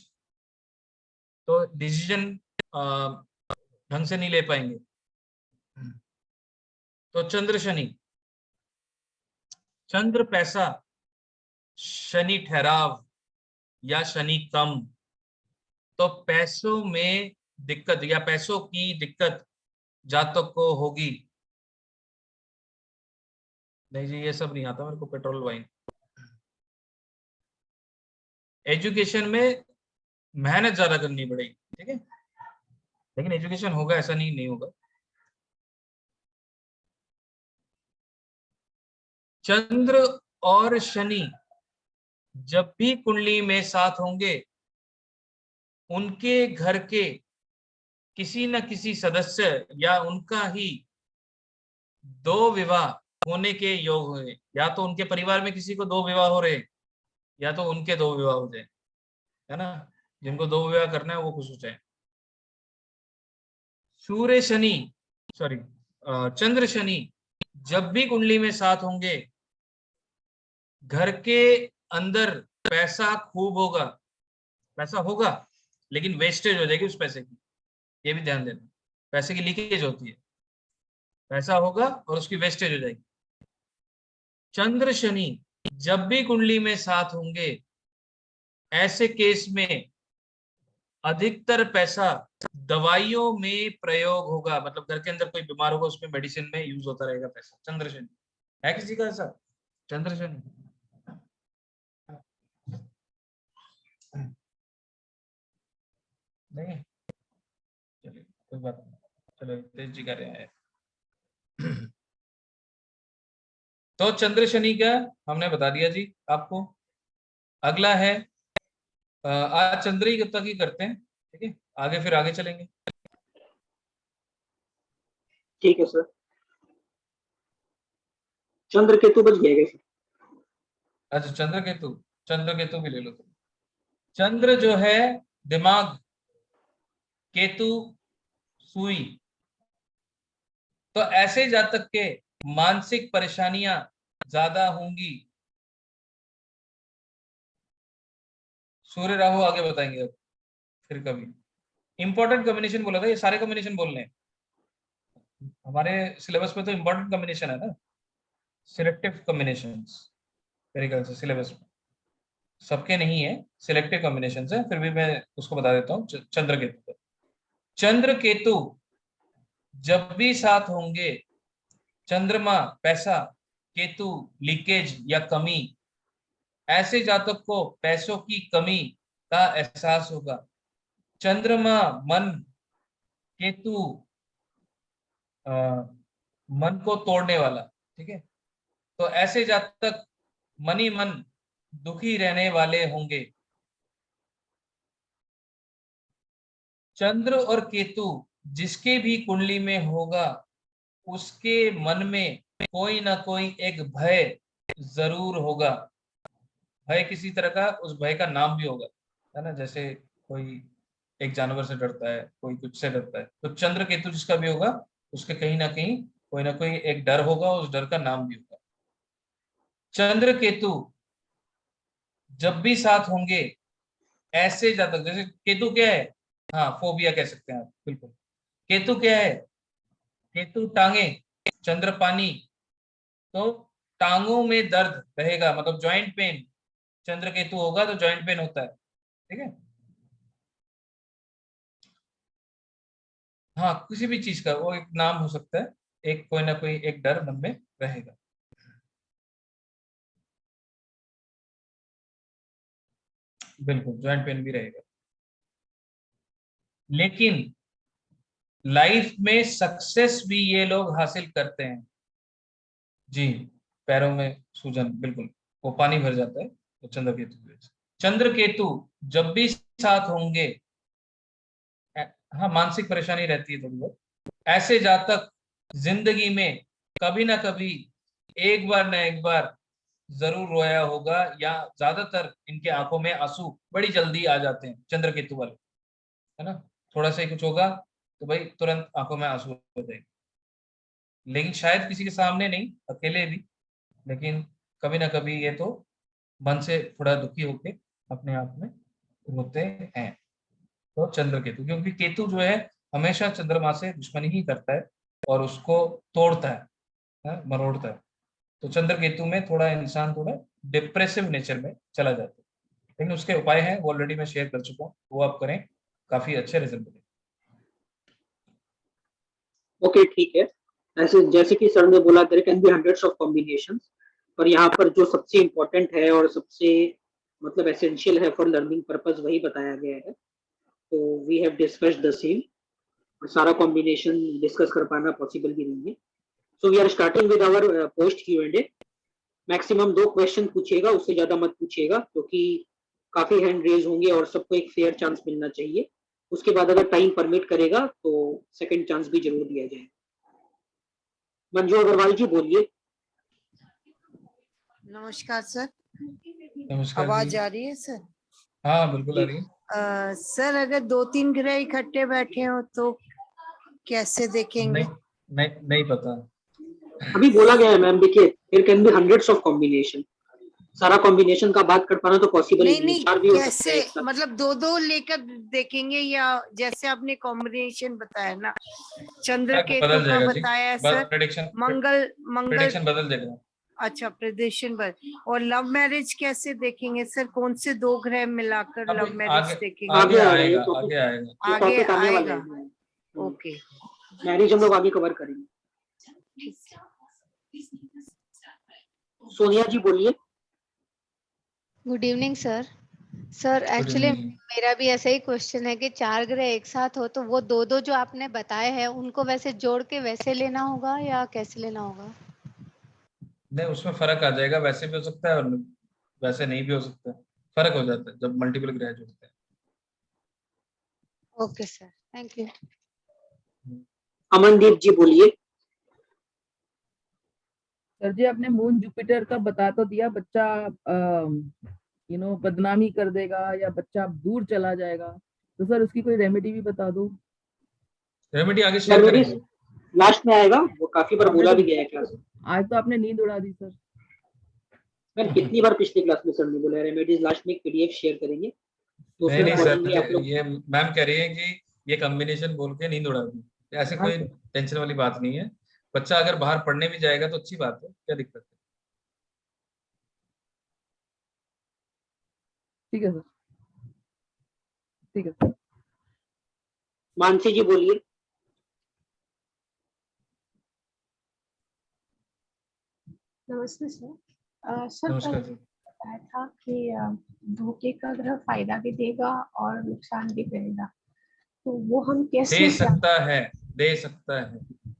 तो डिसीजन ढंग से नहीं ले पाएंगे। तो चंद्र शनि, चंद्र पैसा, शनि ठहराव या शनि कम। तो पैसों में दिक्कत या पैसों की दिक्कत जातक को होगी। नहीं जी ये सब नहीं आता मेरे को, पेट्रोल वाइन। एजुकेशन में मेहनत ज्यादा करनी पड़ेगी, ठीक है, लेकिन एजुकेशन होगा, ऐसा नहीं होगा। चंद्र और शनि जब भी कुंडली में साथ होंगे उनके घर के किसी न किसी सदस्य या उनका ही 2 विवाह होने के योग हुए। या तो उनके परिवार में किसी को 2 विवाह हो रहे, या तो उनके 2 विवाह हो जाए, है ना। जिनको 2 विवाह करना है वो खुश हो जाए। सूर्य शनि, सॉरी चंद्र शनि जब भी कुंडली में साथ होंगे घर के अंदर पैसा खूब होगा। पैसा होगा लेकिन वेस्टेज हो जाएगी उस पैसे की, ये भी ध्यान देना। पैसे की लीकेज होती है, पैसा होगा और उसकी वेस्टेज हो जाएगी। चंद्र शनि जब भी कुंडली में साथ होंगे ऐसे केस में अधिकतर पैसा दवाइयों में प्रयोग होगा। मतलब घर के अंदर कोई बीमार होगा उसमें मेडिसिन में यूज होता रहेगा पैसा। चंद्र शनि है किसी का ऐसा? चंद्र शनि नहीं, चलिए कोई बात नहीं, चलो तेज जी कर रहे हैं। तो चंद्र शनि का हमने बता दिया जी आपको। अगला है आज चंद्र ही तक ही करते हैं, ठीक है, आगे फिर आगे चलेंगे। ठीक है सर। चंद्र केतु बच गए सर। अच्छा चंद्र केतु भी ले लो तुम। चंद्र जो है दिमाग, केतु सुई। तो ऐसे जातक के मानसिक परेशानियां ज्यादा होंगी। सूर्य राहु आगे बताएंगे अब फिर कभी। इंपॉर्टेंट कॉम्बिनेशन बोला था, ये सारे कॉम्बिनेशन बोलने हैं हमारे सिलेबस में। तो इंपॉर्टेंट कॉम्बिनेशन है ना, सिलेक्टिव कॉम्बिनेशंस मेरे ख्याल से सिलेबस में सबके नहीं है, सिलेक्टिव कॉम्बिनेशन है, फिर भी मैं उसको बता देता हूँ। चंद्र केतु, चंद्र केतु जब भी साथ होंगे चंद्रमा पैसा, केतु लीकेज या कमी। ऐसे जातक को पैसों की कमी का एहसास होगा। चंद्रमा मन, केतु मन को तोड़ने वाला, ठीक है। तो ऐसे जातक मन ही मन दुखी रहने वाले होंगे। चंद्र और केतु जिसके भी कुंडली में होगा उसके मन में कोई ना कोई एक भय जरूर होगा। भय किसी तरह का, उस भय का नाम भी होगा, है ना। जैसे कोई एक जानवर से डरता है, कोई कुछ से डरता है, तो चंद्र केतु जिसका भी होगा उसके कहीं ना कोई एक डर होगा, उस डर का नाम भी होगा। चंद्र केतु जब भी साथ होंगे ऐसे जातक, जैसे केतु क्या है, हाँ फोबिया कह सकते हैं आप, बिल्कुल। केतु क्या है, केतु टांगे, चंद्र पानी, तो टांगों में दर्द रहेगा, मतलब जॉइंट पेन। चंद्र केतु होगा तो जॉइंट पेन होता है, ठीक है। हाँ, किसी भी चीज का वो एक नाम हो सकता है, एक कोई ना कोई एक डर मन में रहेगा। बिल्कुल जॉइंट पेन भी रहेगा। लेकिन लाइफ में सक्सेस भी ये लोग हासिल करते हैं जी। पैरों में सूजन, बिल्कुल वो पानी भर जाता है तो चंद्र केतु की वजह से। चंद्र केतु जब भी साथ होंगे, हाँ मानसिक परेशानी रहती है थोड़ी बहुत। ऐसे जातक जिंदगी में कभी ना कभी एक बार ना एक बार जरूर रोया होगा, या ज्यादातर इनके आंखों में आंसू बड़ी जल्दी आ जाते हैं चंद्र केतु वाले, है ना। थोड़ा सा ही कुछ होगा तो भाई तुरंत आंखों में आंसू हो जाएंगे। लेकिन शायद किसी के सामने नहीं, अकेले भी, लेकिन कभी ना कभी ये तो मन से थोड़ा दुखी होके अपने आप में रोते हैं। तो चंद्र केतु, क्योंकि केतु जो है हमेशा चंद्रमा से दुश्मनी ही करता है और उसको तोड़ता है, मरोड़ता है। तो चंद्र केतु में थोड़ा इंसान थोड़ा डिप्रेसिव नेचर में चला जाता है, लेकिन उसके उपाय हैं वो ऑलरेडी मैं शेयर कर चुका हूँ, वो आप करें, काफी अच्छे रिजल्ट मिले। ओके ठीक है। ऐसे जैसे कि सर ने बोला there can be hundreds of combinations, पर यहाँ पर जो सबसे इम्पोर्टेंट है और सबसे मतलब एसेंशियल है फॉर लर्निंग पर्पस वही बताया गया है। तो we have discussed the same, और सारा कॉम्बिनेशन डिस्कस कर पाना पॉसिबल भी नहीं है। So we are starting with our post Q&A। Maximum 2 question पूछिएगा, उससे ज्यादा मत पूछिएगा, क्योंकि काफी हैंड रेज होंगे और सबको एक फेयर चांस मिलना चाहिए। उसके बाद अगर टाइम परमिट करेगा तो सेकंड चांस भी जरूर दिया जाए। मंजू अग्रवाल जी बोलिए। नमस्कार सर। नमस्कार आवाज जी। आ रही है सर? हाँ बिल्कुल आ रही है। सर अगर 2-3 ग्रह इकट्ठे बैठे हो तो कैसे देखेंगे? नहीं पता। अभी बोला गया है मैम, देखिए there can be hundreds of combination, सारा कॉम्बिनेशन का बात कर पाना तो पॉसिबल नहीं चार भी हो सकते कैसे, हैं एक साथ। मतलब 2-2 लेकर देखेंगे, या जैसे आपने कॉम्बिनेशन बताया ना, चंद्र केतु बदल का जाएगा जी, बताया सर, प्रेडिक्शन मंगल बदल जाएगा। अच्छा प्रेडिक्शन और लव मैरिज कैसे देखेंगे सर? कौन से 2 ग्रह मिलाकर लव मैरिज देखेंगे? आगे आएगा आगे आने वाला आएगा। है। ओके, मैरिज हम लोग आगे कवर करेंगे। सोनिया जी बोलिए। Good evening sir. Sir actually मेरा भी ऐसा ही क्वेश्चन है कि 4 ग्रह एक साथ हो तो वो 2-2 जो आपने बताए हैं उनको वैसे जोड़ के वैसे लेना होगा या कैसे लेना होगा? नहीं, उसमें फर्क आ जाएगा, वैसे भी हो सकता है और वैसे नहीं भी हो सकता है, फर्क हो जाता है जब मल्टीपल ग्रह जुड़ते हैं। Okay sir, thank you. Amandeep ji बोलिए। सर जी आपने मून जुपिटर का बता तो दिया, बच्चा बदनामी कर देगा या बच्चा दूर चला जाएगा, तो सर उसकी कोई रेमेडी भी बता दो। रेमेडी आगे शेयर करेंगे, लास्ट में आएगा, वो काफी बार बोला भी गया है क्लास में। आज तो आपने नींद उड़ा दी सर। मैम कितनी बार पिछली क्लास में सर ने बोला रेमेडीज लास्ट में एक पीडीएफ शेयर करेंगे तो नहीं उसमें सर, आप लोग। ये मैम कह रही है कि ये कॉम्बिनेशन बोल के नींद उड़ा दी, ऐसे कोई टेंशन वाली बात नहीं है। बच्चा अगर बाहर पढ़ने भी जाएगा तो अच्छी बात है, क्या दिक्कत है। ठीक है सर, ठीक है सर। मानसी जी बोलिए। नमस्ते सर। सर बताया था कि धोखे का ग्रह फायदा भी देगा और नुकसान भी करेगा, तो वो हम कैसे दे सकता है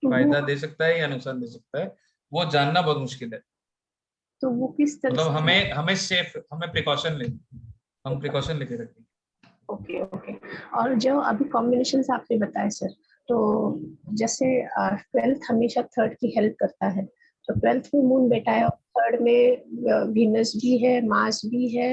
फायदा दे सकता है या नुकसान दे सकता है, वो जानना बहुत मुश्किल है। तो वो किस तरह मतलब से हमें प्रिकॉशन लेके रखेंगे। Okay okay. और जो अभी कॉम्बिनेशन आपने बताए सर, तो जैसे 12th हमेशा 3rd की हेल्प करता है, तो 12th में मून बेटा है, 3rd में वीनस भी है, मार्स भी है,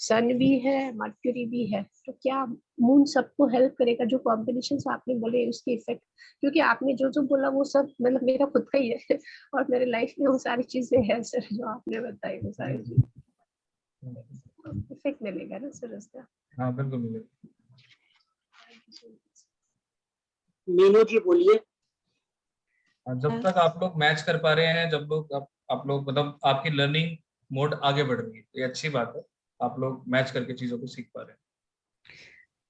सन भी है, मर्क्यूरी भी है, तो क्या मून सबको हेल्प करेगा? जो कॉम्बिनेशन आपने बोले उसके इफेक्ट, क्योंकि आपने जो जो बोला वो सब मतलब मेरा खुद का ही है और मेरे लाइफ में वो सारी चीजें हैं सर जो आपने बताई, वो सारी चीजें इफेक्ट मिलेगा ना सर उसका? हाँ बिल्कुल मिलेगा। मीनू जी बोलिए। जब तक आप लोग मैच कर पा रहे हैं, जब लोग आप लोग मतलब आपकी लर्निंग मोड आगे बढ़ रही है, ये अच्छी बात है, आप लोग मैच करके चीजों को सीख पा रहे हैं।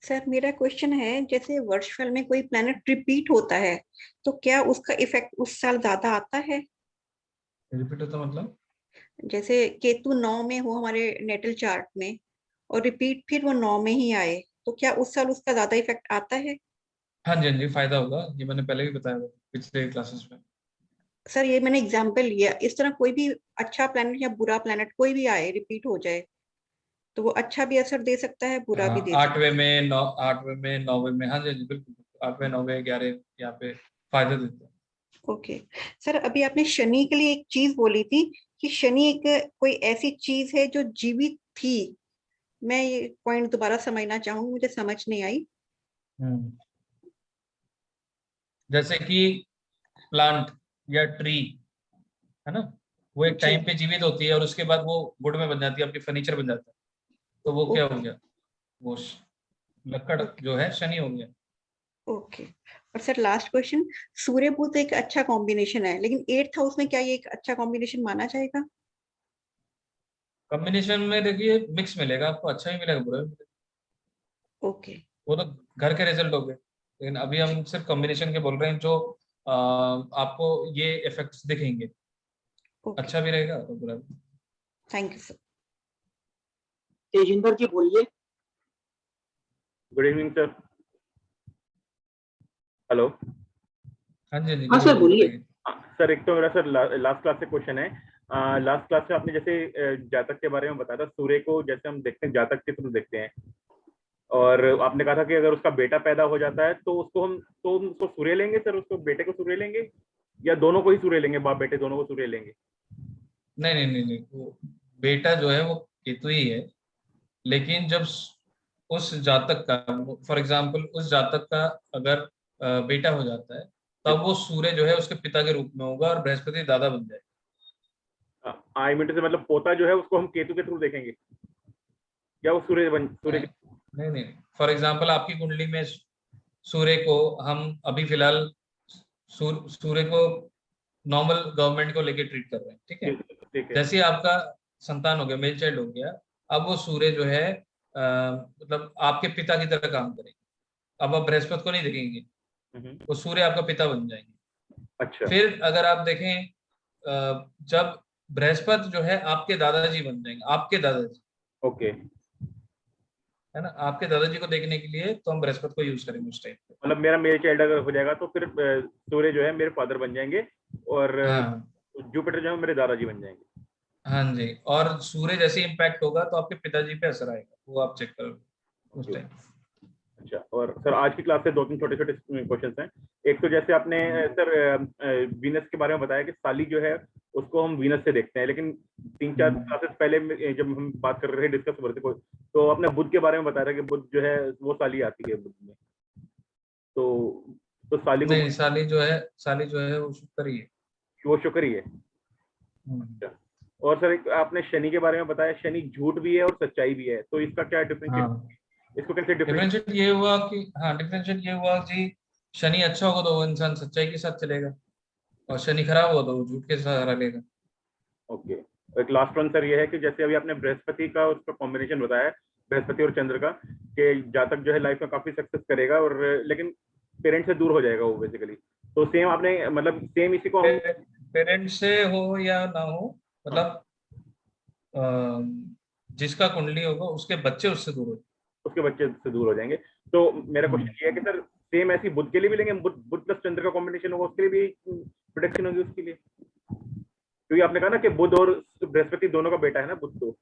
सर मेरा क्वेश्चन है, जैसे वर्षफल में कोई प्लैनेट रिपीट होता है तो क्या उसका इफेक्ट उस साल ज्यादा आता है? रिपीट होता मतलब? जैसे केतु 9 में हो हमारे नेटल चार्ट में और रिपीट फिर वो 9 में ही आए, तो क्या उस साल उसका ज्यादा इफेक्ट आता है? हाँ जी, हाँ जी, फायदा होगा, ये मैंने पहले भी बताया था पिछले क्लासेस में। सर ये मैंने एग्जांपल लिया, इस तरह कोई भी अच्छा प्लैनेट या बुरा प्लैनेट कोई भी आए रिपीट हो जाए तो वो अच्छा भी असर दे सकता है, बुरा भी दे सकता 8वें में 9वें में, हाँ जी, हाँ जी, बिल्कुल 8वें 9वें 11 यहाँ पे फायदा देते हैं। है। ओके सर, अभी आपने शनि के लिए एक चीज बोली थी कि शनि एक कोई ऐसी चीज है जो जीवित थी। मैं ये पॉइंट दोबारा समझना चाहूंगी, मुझे समझ नहीं आई। जैसे कि प्लांट या ट्री है ना, वो एक टाइम पे जीवित होती है और उसके बाद वो वुड में बन जाती है, आपकी फर्नीचर बन जाता है, तो वो क्या हो गया, वो लकड़ जो है शनि हो गया। ओके। और सर लास्ट क्वेश्चन, सूर्य बुध एक अच्छा कॉम्बिनेशन है, लेकिन 8th हाउस में क्या ये एक अच्छा कॉम्बिनेशन माना जाएगा? कॉम्बिनेशन में देखिए मिक्स मिलेगा आपको, अच्छा भी मिलेगा, बुरा भी मिलेगा। ओके। वो तो घर के रिजल्ट हो गए, लेकिन अभी हम सिर्फ कॉम्बिनेशन के बोल रहे हैं जो आपको ये इफेक्ट्स दिखेंगे, अच्छा भी रहेगा और बुरा भी। Thank you sir. Tejinder ji बोलिए। Good evening sir. हेलो। हाँ जी, हाँ सर बोलिए। सर एक तो मेरा सर लास्ट क्लास से क्वेश्चन है। लास्ट क्लास में आपने जैसे जातक के बारे में बताया था, सूर्य को जैसे हम देखते हैं जातक के थ्रू देखते हैं, और आपने कहा था कि अगर उसका बेटा पैदा हो जाता है तो हम उसको सूर्य लेंगे सर, उसको बेटे को सूर्य लेंगे या दोनों को ही सूर्य लेंगे, बाप बेटे दोनों को सूर्य लेंगे? नहीं नहीं नहीं नहीं, वो बेटा जो है वो केतु ही है, लेकिन जब उस जातक का, फॉर एग्जाम्पल उस जातक का अगर बेटा हो जाता है, तब वो सूर्य जो है उसके पिता के रूप में होगा और बृहस्पति दादा बन जाएगा। आई मीन से मतलब पोता जो है उसको हम केतु के थ्रू देखेंगे या वो सूर्य नहीं नहीं, फॉर एग्जाम्पल आपकी कुंडली में सूर्य को हम अभी फिलहाल सूर्य को नॉर्मल गवर्नमेंट को लेके ट्रीट कर रहे हैं, ठीक है? ठीक है। जैसे ही आपका संतान हो गया, मेल चाइल्ड हो गया, अब वो सूर्य जो है मतलब आपके पिता की तरह काम करेंगे। अब आप बृहस्पति को नहीं देखेंगे, वो सूर्य आपका पिता बन जाएंगे। अच्छा। फिर अगर आप देखें जब बृहस्पति जो है आपके दादाजी बन जाएंगे, आपके दादाजी। ओके। है ना, आपके दादाजी को देखने के लिए तो हम बृहस्पति को यूज करेंगे उस टाइम पे। मतलब मेरा मेल चाइल्ड अगर हो जाएगा तो फिर सूर्य जो है मेरे फादर बन जाएंगे और जुपिटर जो है मेरे दादाजी बन जाएंगे। हाँ जी, और सूर्य जैसे इम्पैक्ट होगा तो आपके पिताजी पे असर आएगा, वो आप चेक करो उस टाइम। अच्छा, और सर आज की क्लास से 2-3 छोटे-छोटे क्वेश्चंस हैं। एक तो जैसे आपने सर वीनस के बारे में बताया कि साली जो है उसको हम वीनस से देखते हैं, लेकिन 3-4 क्लासेस पहले जब हम बात कर रहे थे, डिस्कस कर रहे थे, तो आपने बुध के बारे में बताया था कि बुध जो है वो साली आती है बुध में, तो साली को नहीं, साली जो है वो शुक्र ही है। वो शुक्र ही है। अच्छा, और सर एक आपने शनि के बारे में बताया, शनि झूठ भी है और सच्चाई भी है, तो इसका क्या डिफरेंशिएट, इसको कैसे डिफरेंशिएट ये हुआ कि डिफरेंशिएट ये हुआ कि शनि अच्छा होगा तो वो इंसान सच्चाई के साथ चलेगा और शनि खराब होगा तो वो झूठ के सहारा लेगा। ओके। एक लास्ट वन सर ये है कि जैसे अभी आपने बृहस्पति का उसका कॉम्बिनेशन बताया, बृहस्पति और चंद्र का, कि जातक जो है लाइफ में काफी सक्सेस करेगा और लेकिन पेरेंट से दूर हो जाएगा वो बेसिकली, तो सेम आपने मतलब सेम इसी को पेरेंट से हो या ना हो, मतलब जिसका कुंडली होगा उसके बच्चे उससे दूर हो, उसके बच्चे से दूर हो जाएंगे। तो मेरा क्वेश्चन ये है कि सर सेम ऐसी बुध के लिए भी लेंगे, बुध प्लस चंद्र का कॉम्बिनेशन होगा उसके लिए भी प्रोटेक्शन होगी उसके लिए, क्योंकि आपने कहा ना कि बुध और बृहस्पति दोनों का बेटा है ना बुध तो।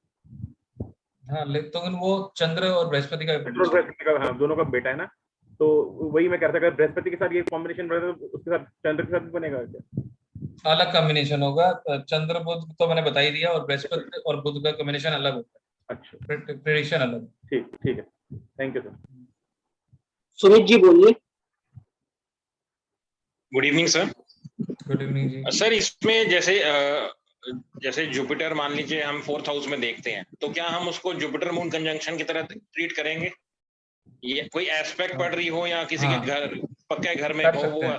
हाँ, लेकिन वो चंद्र और बृहस्पति का हाँ, दोनों का बेटा है ना, तो वही मैं कह रहा था, अगर बृहस्पति के साथ ये कॉम्बिनेशन बनेगा तो उसके साथ चंद्र के साथ भी बनेगा क्या? अलग कॉम्बिनेशन होगा। चंद्र बुध तो मैंने बता ही दिया, और बृहस्पति और बुध का कॉम्बिनेशन अलग होता है। अच्छा, प्रेडिक्शन अलग। ठीक है, thank you sir. Sumit ji बोलिए। Good evening sir. Good evening ji. Sir, इसमें जैसे जुपिटर मान लीजिए हम 4th हाउस में देखते हैं, तो क्या हम उसको जुपिटर मून कंजंक्शन की तरह ट्रीट करेंगे? ये कोई एस्पेक्ट पड़ रही हो या किसी के घर, पक्के घर में हो वो,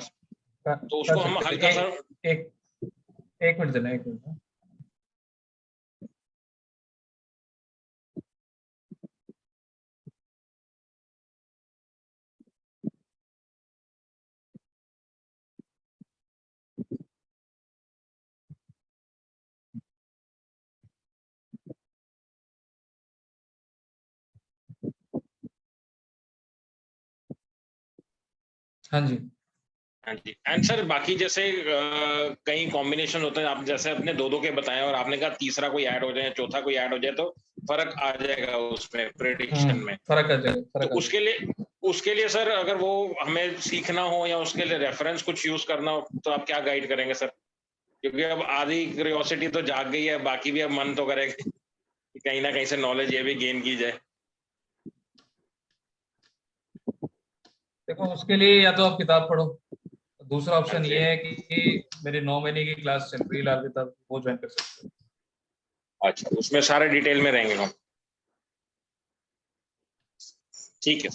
तो उसको हम हल्का सा एक मिनट देना, 1 मिनट। हाँ जी। हाँ जी। एंड सर, बाकी जैसे कई कॉम्बिनेशन होते हैं, आप जैसे अपने दो के बताए और आपने कहा तीसरा कोई ऐड हो जाए, चौथा कोई ऐड हो जाए, तो फर्क आ जाएगा उसमें प्रेडिक्शन में। फर्क आ जाएगा। तो उसके लिए सर, अगर वो हमें सीखना हो या उसके लिए रेफरेंस कुछ यूज करना हो, तो आप क्या गाइड करेंगे सर? क्योंकि अब आधी क्यूरियोसिटी तो जाग गई है, बाकी भी अब मन तो करेगा कि कहीं ना कहीं से नॉलेज ये भी गेन की जाए। देखो, उसके लिए या तो आप किताब पढ़ो, दूसरा ऑप्शन ये है कि मेरे 9 महीने की क्लास चल रही है लाल किताब, वो ज्वाइन कर सकते हो। अच्छा, उसमें सारे डिटेल में रहेंगे हम। ठीक है,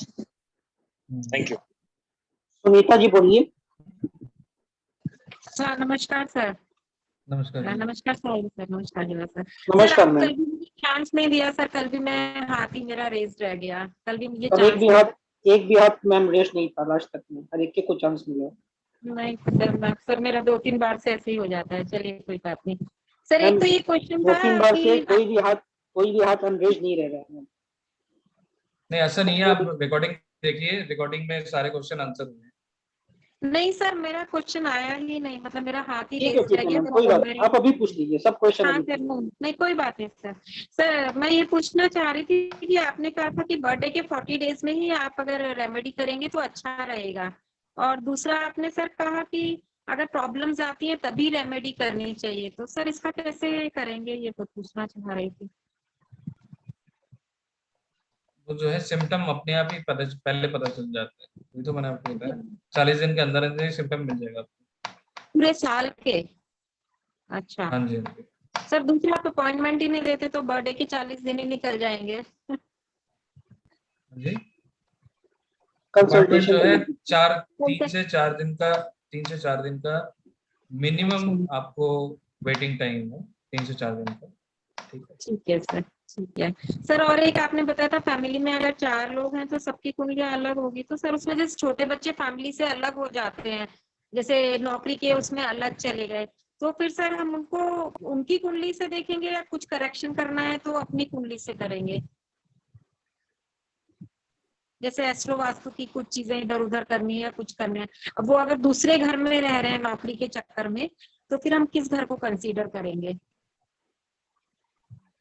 थैंक यू। सुनीता जी बोलिए। सर नमस्कार सर। नमस्कार। नमस्कार सर। नमस्कार सर। नमस्कार मैम। कल भी मुझे चांस नहीं दिया सर, कल भी मैं हाथ ही मेरा रेस रह गया, कल भी मुझे एक भी हाथ मैम रेस नहीं था लास्ट तक में, हर एक को चांस मिला। नहीं सर, मेरा 2-3 बार से ऐसे ही हो जाता है। चलिए कोई बात नहीं सर। एक तो ये क्वेश्चन था 2-3 बार से कोई भी हाथ अनरेज नहीं रह रहा है। नहीं, ऐसा नहीं है, आप रिकॉर्डिंग देखिए, रिकॉर्डिंग में सारे क्वेश्चन आंसर हुए हैं। नहीं सर, मेरा क्वेश्चन आया ही नहीं, मतलब मेरा हाथ ही ठीक रेस रह है गया। कोई बात, आप अभी पूछ लीजिए सब क्वेश्चन। हाँ सर, नहीं कोई बात नहीं सर। सर मैं ये पूछना चाह रही थी कि आपने कहा था कि बर्थडे के 40 डेज में ही आप अगर रेमेडी करेंगे तो अच्छा रहेगा, और दूसरा आपने सर कहा कि अगर प्रॉब्लम्स आती हैं तभी रेमेडी करनी चाहिए, तो सर इसका कैसे करेंगे, ये तो पूछना चाह रही थी। वो जो है सिम्टम अपने आप ही पहले पता चल जाते हैं, ये तो मैंने आपको बताया 40 दिन के अंदर अंदर सिम्टम मिल जाएगा पूरे साल के। अच्छा। हाँ जी। सर दूसरा आप अपॉइंटमेंट ही नहीं देते तो बर्थडे के 40 दिन ही निकल जाएंगे। जी, कंसल्टेशन जो है 3 से 4 दिन का मिनिमम आपको वेटिंग टाइम है, 3 से 4 दिन का। ठीक है सर, ठीक है सर। और एक आपने बताया था फैमिली में अगर 4 लोग हैं तो सबकी कुंडलियां अलग होगी, तो सर उसमें जैसे छोटे बच्चे फैमिली से अलग हो जाते हैं, जैसे नौकरी के उसमें अलग चले गए, तो फिर सर हम उनको उनकी कुंडली से देखेंगे या कुछ करेक्शन करना है तो अपनी कुंडली से करेंगे? जैसे एस्ट्रो वास्तु की कुछ चीजें इधर उधर करनी है, कुछ करना है, अब वो अगर दूसरे घर में रह रहे हैं नौकरी के चक्कर में, तो फिर हम किस घर को कंसीडर करेंगे?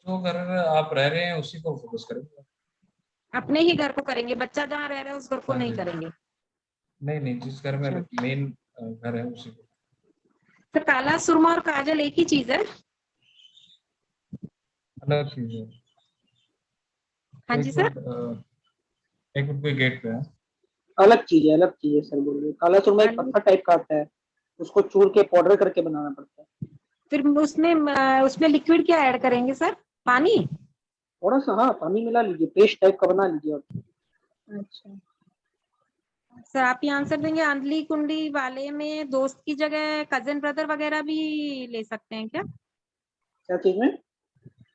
जो घर आप रह रहे हैं उसी को फोकस करेंगे। अपने ही घर को करेंगे, बच्चा जहाँ रह रहा है उस घर को नहीं करेंगे? नहीं, जिस घर में मेन घर है उसी को। तो काला सुरमा और काजल एक ही चीज है? अलग चीज है। हाँ जी सर। एक मिनट, कोई गेट पे है। अलग चीज है सर बोल रहे। काला सुरमा एक पत्थर टाइप का आता है, उसको चूर के पाउडर करके बनाना पड़ता है। फिर उसमें लिक्विड क्या ऐड करेंगे सर? पानी? थोड़ा सा, हाँ पानी मिला लीजिए, पेस्ट टाइप का बना लीजिए। अच्छा सर, आप ये आंसर देंगे अंधली कुंडली वाले में दोस्त की जगह कजन ब्रदर वगैरह भी ले सकते हैं क्या? क्या चीज में?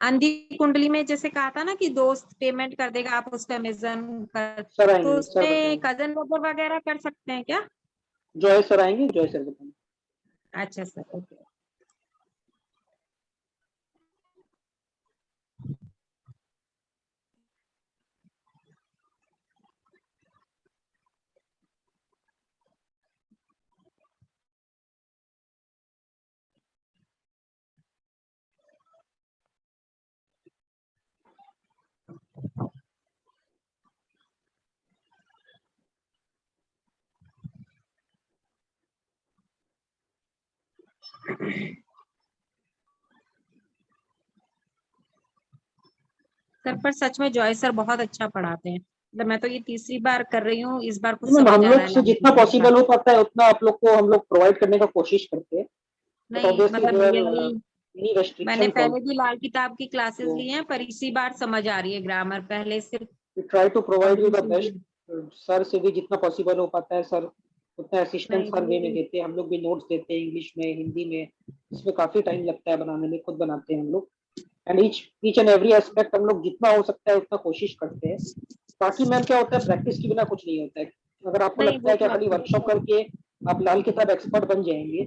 अंधी कुंडली में जैसे कहा था ना कि दोस्त पेमेंट कर देगा, आप उसका अमेजन कर, तो उसमें कजन ब्रदर वगैरह कर सकते हैं क्या? जॉय सर आएंगे, जॉय सर बताएंगे। अच्छा सर, ओके। सर पर सच में जॉय सर बहुत अच्छा पढ़ाते हैं, मतलब मैं तो ये तीसरी बार कर रही हूँ, इस बार कुछ मैम समझ हम आ लोग रहा है से लाल जितना किताब का। पॉसिबल हो पाता है उतना आप लोग को हम लोग प्रोवाइड करने का कोशिश करते हैं, बट नहीं ऑब्वियसली मतलब देयर यही एनी मैंने रेस्ट्रिक्शंस पहले भी लाल किताब की क्लासेस तो ली हैं, पर इसी बार समझ आ रही है ग्रामर, पहले सिर्फ we try to provide you the दूसरी बेस्ट। सर से भी जितना पॉसिबल हो पाता है सर उतना असिस्टेंस हर वे में नहीं देते हैं, हम लोग भी नोट्स देते हैं इंग्लिश में, हिंदी में, इसमें काफी टाइम लगता है बनाने में, खुद बनाते हैं हम लोग। And each and every aspect हम लोग जितना हो सकता है उतना कोशिश करते हैं। बाकी मैम क्या होता है, प्रैक्टिस के बिना कुछ नहीं होता है। अगर आपको नहीं लगता वो है कि तो खाली आपने वर्कशॉप करके आप लाल किताब एक्सपर्ट बन जाएंगे,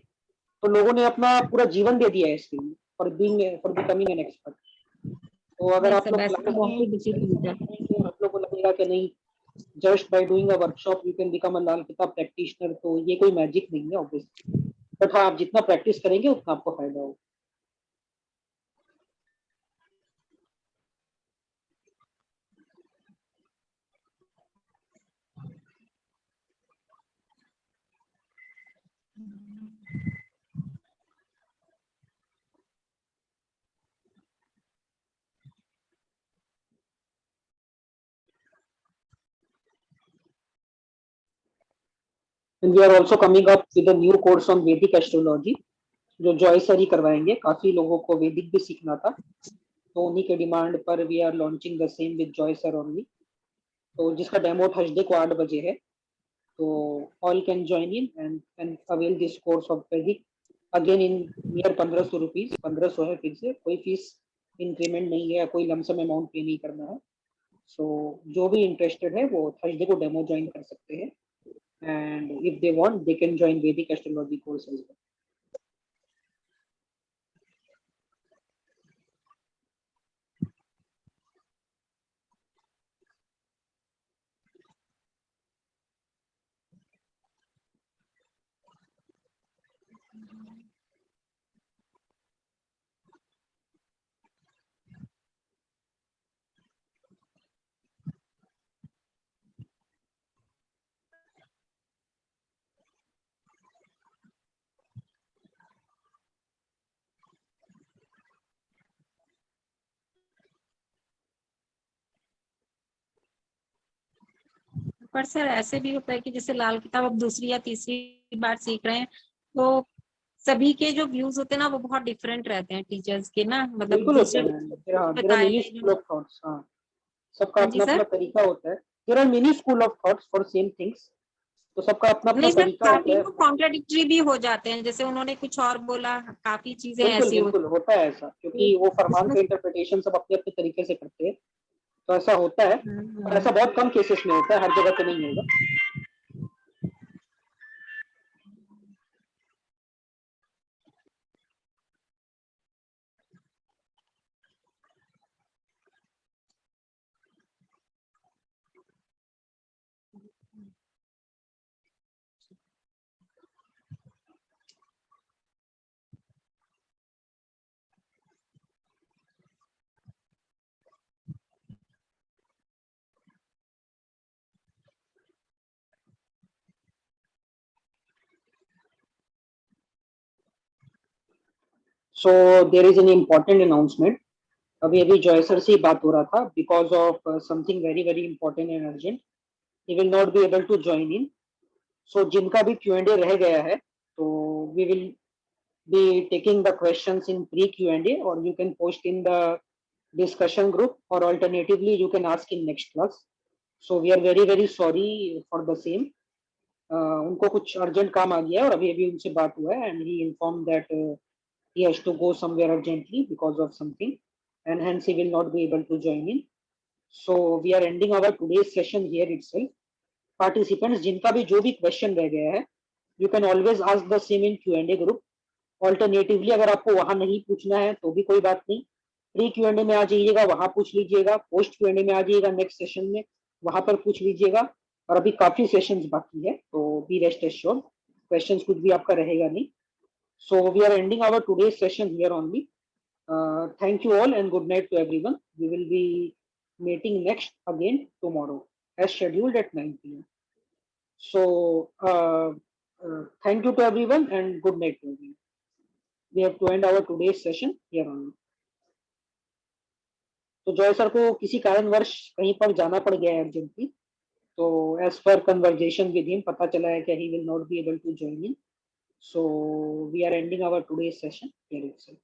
तो लोगों ने अपना पूरा जीवन दे दिया है इसके लिए, फॉर बिकमिंग एन एक्सपर्ट। तो अगर नहीं आप सर, लोग वैसे तो क्लास बहुत ही में डिफिकल्ट है। तो आप लोग को लगेगा कि नहीं, just by doing a workshop you can become a Lal Kitab practitioner, तो ये कोई मैजिक नहीं है ऑब्वियसली, बट हाँ आप जितना प्रैक्टिस करेंगे उतना आपको फायदा होगा। And we are also coming up with a new course on Vedic astrology, जो जॉय सर ही करवाएंगे। काफी लोगों को वैदिक भी सीखना था, तो उन्हीं के डिमांड पर we are launching the same with Joy sir only. तो जिसका डेमो थर्सडे को 8 बजे है, तो all can join in and avail this course of Vedic again in near 1500 rupees. 1500 है, फिर से कोई फीस इंक्रीमेंट नहीं है, कोई लमसम अमाउंट पे नहीं करना है। सो जो भी इंटरेस्टेड है वो थर्सडे को डेमो ज्वाइन कर सकते हैं, and if they want they can join Vedic astrology course as well. पर सर ऐसे भी होता है कि जैसे लाल किताब अब दूसरी या तीसरी बार सीख रहे हैं, तो सभी के जो व्यूज होते हैं ना वो बहुत डिफरेंट रहते हैं टीचर्स के ना, मतलब बिल्कुल होते दूसरे हैं मैम, देयर आर बताए मेनी हैं स्कूल जो। Of thoughts. हाँ, सबका हाँ जी अपना सर। अपना तरीका होता है। There are many school of thoughts for same things, तो सबका अपना अपना नहीं सर, तरीका होता काफी है। वो कॉन्ट्राडिक्टरी भी हो जाते हैं, जैसे उन्होंने कुछ और बोला, काफी चीजें बिल्कुल ऐसी बिल्कुल होती होता है ऐसा, क्योंकि वो फरमान उसमें। का इंटरप्रिटेशन सब अपने अपने तरीके से करते हैं, तो ऐसा होता है। और ऐसा बहुत कम केसेस में होता है, हर जगह पे नहीं होगा। So there is an important announcement. अभी अभी जॉय सर से ही बात हो रहा था, because of something very very important and urgent he will not be able to join in. So जिनका भी Q&A रह गया है, तो we will be taking the questions in pre-Q&A, or you can post in the discussion group, or alternatively you can ask in next class. So we are very very sorry for the same. उनको कुछ urgent काम आ गया है और अभी अभी उनसे बात हुआ है, and he informed that he has to go somewhere urgently because of something, and hence he will not be able to join in. So we are ending our today's session here itself. Participants जिनका भी जो भी question रह गया है, you can always ask the same in Q&A group. Alternatively अगर आपको वहां नहीं पूछना है तो भी कोई बात नहीं, प्री Q&A में आ जाइएगा, वहां पूछ लीजिएगा, पोस्ट Q&A में आ जाइएगा नेक्स्ट सेशन में, वहां पर पूछ लीजिएगा। और अभी काफी सेशंस बाकी है, तो बी रेस्ट एश्योर्ड क्वेश्चंस कुछ भी आपका रहेगा नहीं। So we are ending our today session here only. Thank you all and good night to everyone. We will be meeting next again tomorrow as scheduled at 9 p.m. So thank you to everyone and good night to everyone. we have to end our today's session here only. तो Joy sir को किसी कारणवश कहीं पर जाना पड़ गया है अर्जेंटली, तो as per conversation with him पता चला है कि he will not be able to join in. So we are ending our today's session here itself.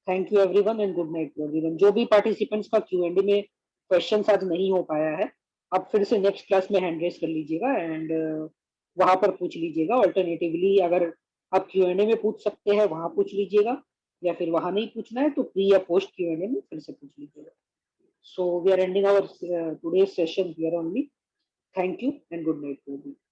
Thank you everyone and good night to everyone. जो भी participants का Q&A में questions आज नहीं हो पाया है, आप फिर से नेक्स्ट क्लास में हैंड रेस कर लीजिएगा एंड वहां पर पूछ लीजिएगा. अल्टरनेटिवली अगर आप Q&A में पूछ सकते हैं वहां पूछ लीजिएगा, या फिर वहां नहीं पूछना है तो प्री या पोस्ट Q&A में फिर से पूछ लीजिएगा. So we are ending our today's session here only. Thank you and good night to everyone.